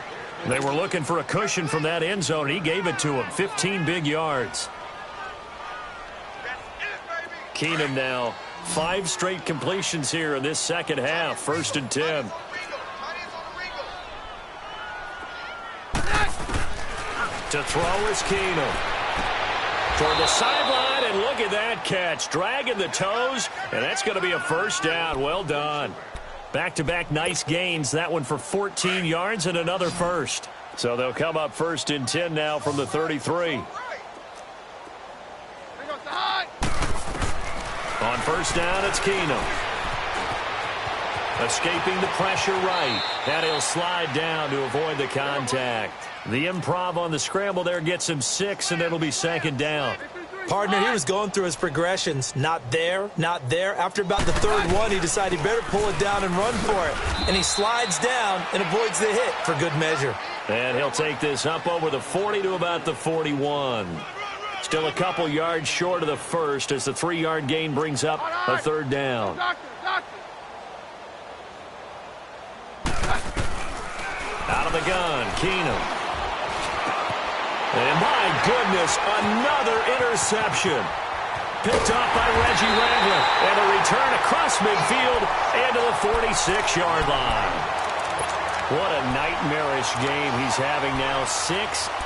They were looking for a cushion from that end zone, and he gave it to him. 15 big yards. Keenum now 5 straight completions here in this second half. 1st and 10. To throw is Keenum. Toward the sideline, and look at that catch. Dragging the toes, and that's going to be a 1st down. Well done. Back-to-back nice gains. That one for 14 yards and another 1st. So they'll come up 1st and 10 now from the 33. On 1st down, it's Keenum. Escaping the pressure right. And he'll slide down to avoid the contact. The improv on the scramble there gets him 6, and it'll be 2nd down. Partner, he was going through his progressions. Not there, not there. After about the 3rd one, he decided he better pull it down and run for it. And he slides down and avoids the hit for good measure. And he'll take this up over the 40 to about the 41. Still a couple yards short of the 1st as the 3-yard gain brings up a 3rd down. Out of the gun, Keenum. And my goodness, another interception. Picked off by Reggie Ragland. And a return across midfield and to the 46-yard line. What a nightmarish game he's having now. 6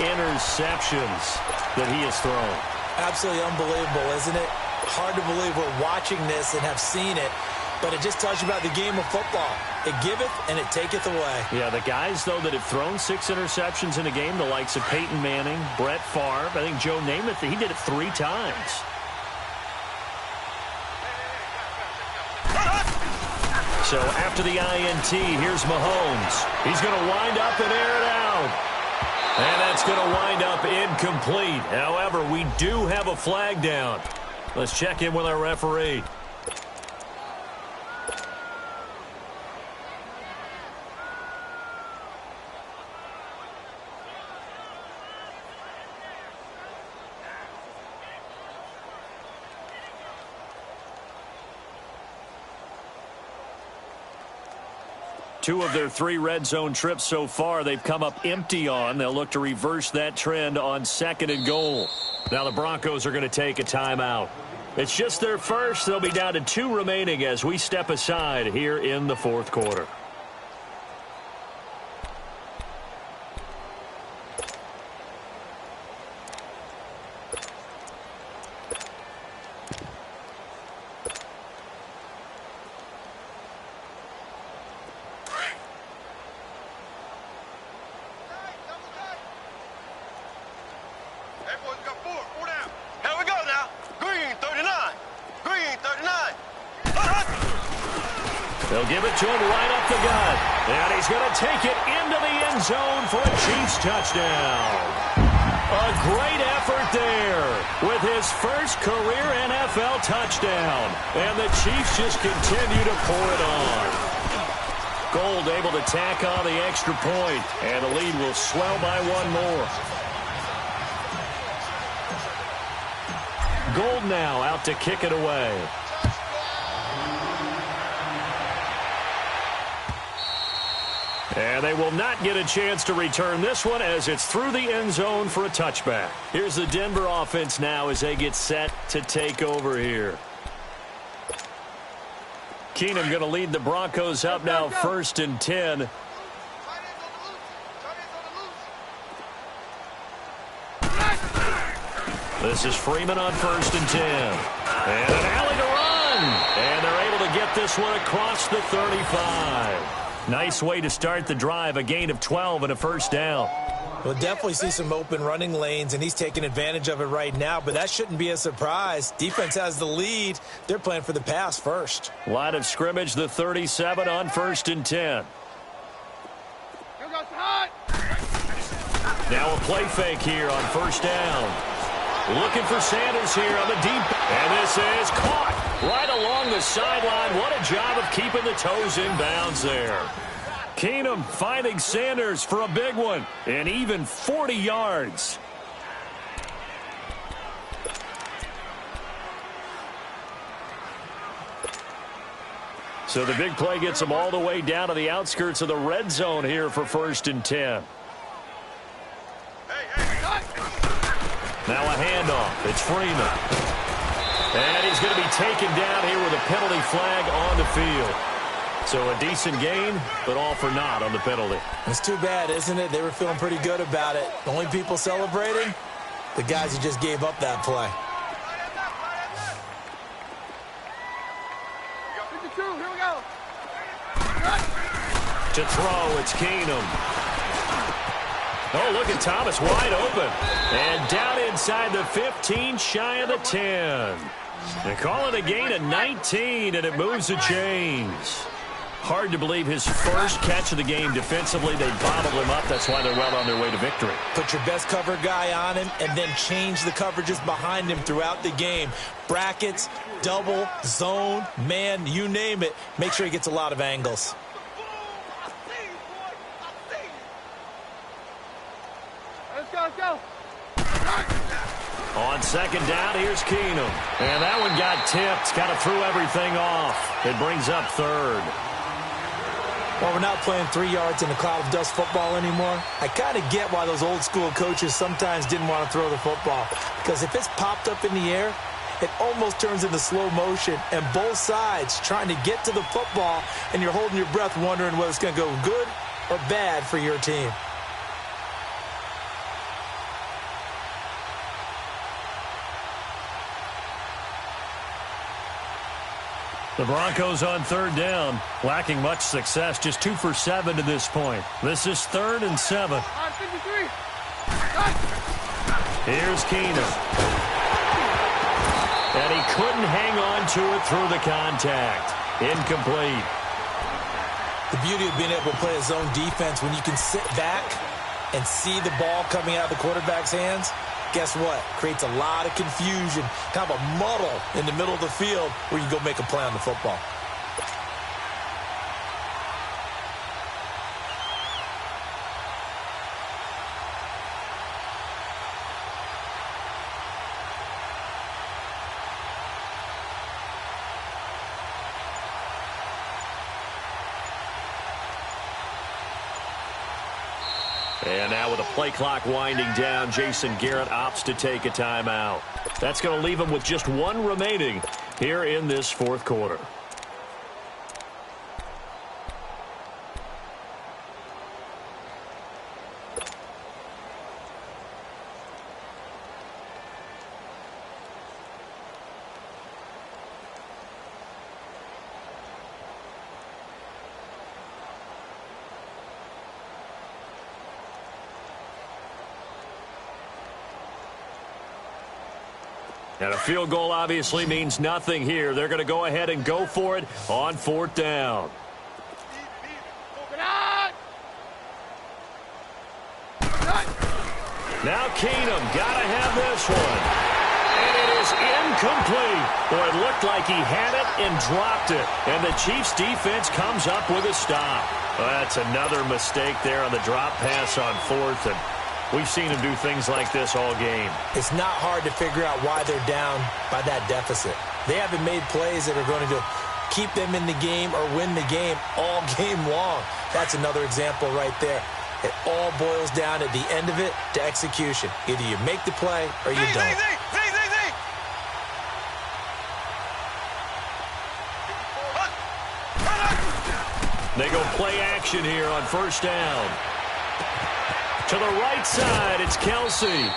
interceptions that he has thrown. Absolutely unbelievable, isn't it? Hard to believe we're watching this and have seen it. But it just tells you about the game of football. It giveth and it taketh away. Yeah, the guys, though, that have thrown 6 interceptions in a game, the likes of Peyton Manning, Brett Favre, I think Joe Namath, he did it 3 times. So after the INT, here's Mahomes. He's going to wind up and air it out. And that's going to wind up incomplete. However, we do have a flag down. Let's check in with our referee. Two of their 3 red zone trips so far, they've come up empty on. They'll look to reverse that trend on 2nd and goal. Now the Broncos are going to take a timeout. It's just their first. They'll be down to 2 remaining as we step aside here in the 4th quarter. They'll give it to him right up the gut. And he's going to take it into the end zone for a Chiefs touchdown. A great effort there with his first career NFL touchdown. And the Chiefs just continue to pour it on. Gold able to tack on the extra point. And the lead will swell by 1 more. Gold now out to kick it away. And they will not get a chance to return this one as it's through the end zone for a touchback. Here's the Denver offense now as they get set to take over here. Keenum going to lead the Broncos up now 1st and 10. This is Freeman on 1st and 10. And an alley to run. And they're able to get this one across the 35. Nice way to start the drive, a gain of 12 and a 1st down. We'll definitely see some open running lanes, and he's taking advantage of it right now, but that shouldn't be a surprise. Defense has the lead. They're playing for the pass first. Line of scrimmage, the 37 on 1st and 10. Now a play fake here on 1st down. Looking for Sanders here on the deep. And this is caught right along the sideline. What a job of keeping the toes in bounds there. Keenum finding Sanders for a big one. And even 40 yards. So the big play gets them all the way down to the outskirts of the red zone here for 1st and 10. Now a handoff. It's Freeman. And he's going to be taken down here with a penalty flag on the field. So a decent game, but all for naught on the penalty. It's too bad, isn't it? They were feeling pretty good about it. The only people celebrating, the guys who just gave up that play. Here we go. To throw, it's Keenum. Oh, look at Thomas, wide open. And down inside the 15, shy of the 10. They call it a gain of 19, and it moves the chains. Hard to believe his first catch of the game defensively. They bottled him up. That's why they're well on their way to victory. Put your best cover guy on him and then change the coverages behind him throughout the game. Brackets, double, zone, man, you name it. Make sure he gets a lot of angles. Let's go, let's go. On second down, here's Keenum. And that one got tipped. Kind of threw everything off. It brings up third. Well, we're not playing 3 yards in a cloud of dust football anymore. I kind of get why those old school coaches sometimes didn't want to throw the football. Because if it's popped up in the air, it almost turns into slow motion. And both sides trying to get to the football, and you're holding your breath wondering whether it's going to go good or bad for your team. The Broncos on third down, lacking much success, just 2 for 7 to this point. This is 3rd and 7. On 53. Here's Keenum. And he couldn't hang on to it through the contact. Incomplete. The beauty of being able to play a zone defense when you can sit back and see the ball coming out of the quarterback's hands, guess what? Creates a lot of confusion, kind of a muddle in the middle of the field where you go make a play on the football. And now with the play clock winding down, Jason Garrett opts to take a timeout. That's going to leave him with just 1 remaining here in this 4th quarter. And a field goal obviously means nothing here. They're going to go ahead and go for it on 4th down. Now Keenum got to have this one. And it is incomplete. Boy, it looked like he had it and dropped it. And the Chiefs defense comes up with a stop. Well, that's another mistake there on the drop pass on 4th. And we've seen him do things like this all game. It's not hard to figure out why they're down by that deficit. They haven't made plays that are going to keep them in the game or win the game all game long. That's another example right there. It all boils down at the end of it to execution. Either you make the play or you don't. They go play action here on 1st down. To the right side, it's Kelsey.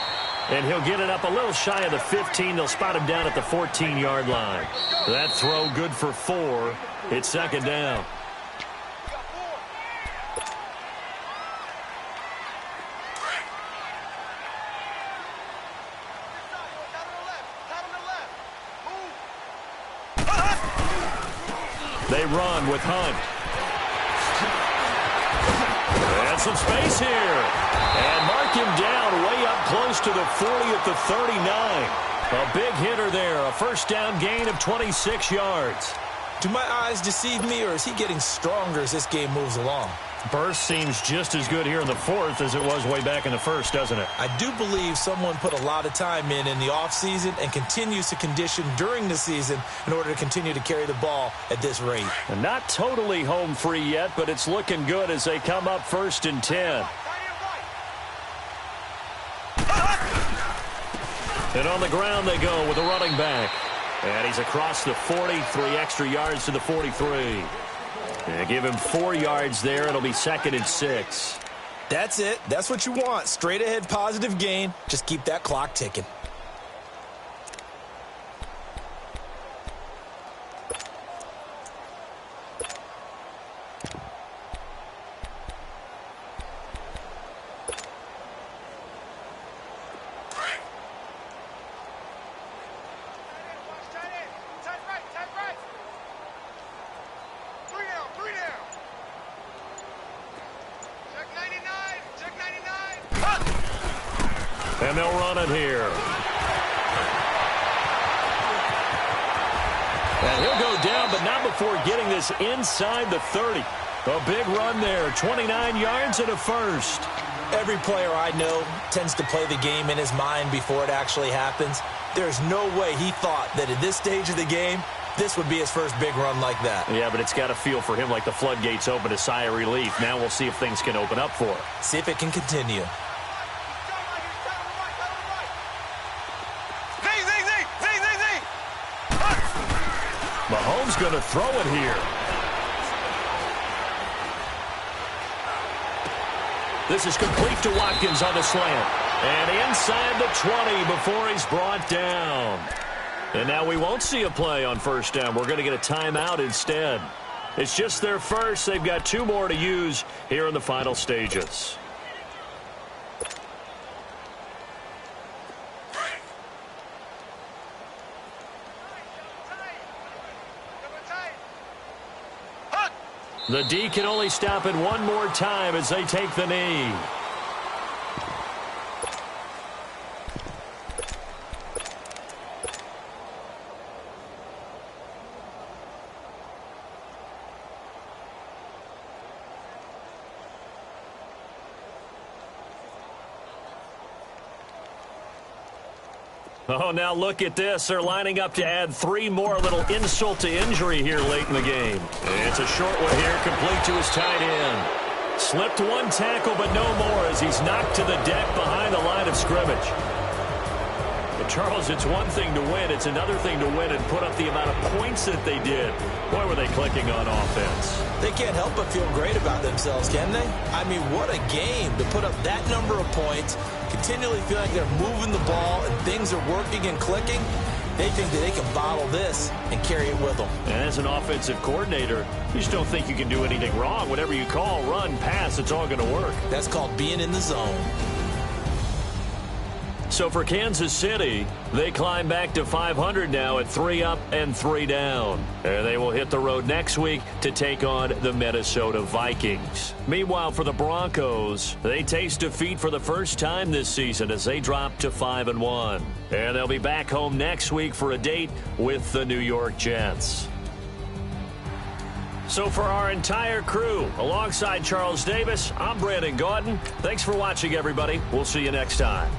And he'll get it up a little shy of the 15. They'll spot him down at the 14-yard line. That throw good for 4. It's 2nd down. They run with Hunt. And some space here. And mark him down way up close to the 40 at the 39. A big hitter there. A 1st down gain of 26 yards. Do my eyes deceive me, or is he getting stronger as this game moves along? Burst seems just as good here in the 4th as it was way back in the 1st, doesn't it? I do believe someone put a lot of time in the offseason and continues to condition during the season in order to continue to carry the ball at this rate. And not totally home free yet, but it's looking good as they come up 1st and 10. And on the ground they go with a running back. And he's across the 40, 3 extra yards to the 43. And give him 4 yards there. It'll be 2nd and 6. That's it. That's what you want. Straight ahead positive gain. Just keep that clock ticking. And they'll run it here. And he'll go down, but not before getting this inside the 30. A big run there, 29 yards and a first. Every player I know tends to play the game in his mind before it actually happens. There's no way he thought that at this stage of the game, this would be his first big run like that. Yeah, but it's got to feel for him like the floodgates open, a sigh of relief. Now we'll see if things can open up for him. See if it can continue. Mahomes going to throw it here. This is complete to Watkins on the slant. And inside the 20 before he's brought down. And now we won't see a play on first down. We're going to get a timeout instead. It's just their first. They've got 2 more to use here in the final stages. The D can only stop it one more time as they take the knee. Oh, now look at this. They're lining up to add 3 more, little insult to injury here late in the game. It's a short one here, complete to his tight end. Slipped 1 tackle, but no more as he's knocked to the deck behind the line of scrimmage. But Charles, it's one thing to win. It's another thing to win and put up the amount of points that they did. Boy, were they clicking on offense. They can't help but feel great about themselves, can they? I mean, what a game to put up that number of points, continually feel like they're moving the ball and things are working and clicking. They think that they can bottle this and carry it with them. And as an offensive coordinator, you just don't think you can do anything wrong. Whatever you call, run, pass, it's all going to work. That's called being in the zone. So for Kansas City, they climb back to 500 now at 3 up and 3 down. And they will hit the road next week to take on the Minnesota Vikings. Meanwhile, for the Broncos, they taste defeat for the first time this season as they drop to 5-1. And they'll be back home next week for a date with the New York Jets. So for our entire crew, alongside Charles Davis, I'm Brandon Gaudin. Thanks for watching, everybody. We'll see you next time.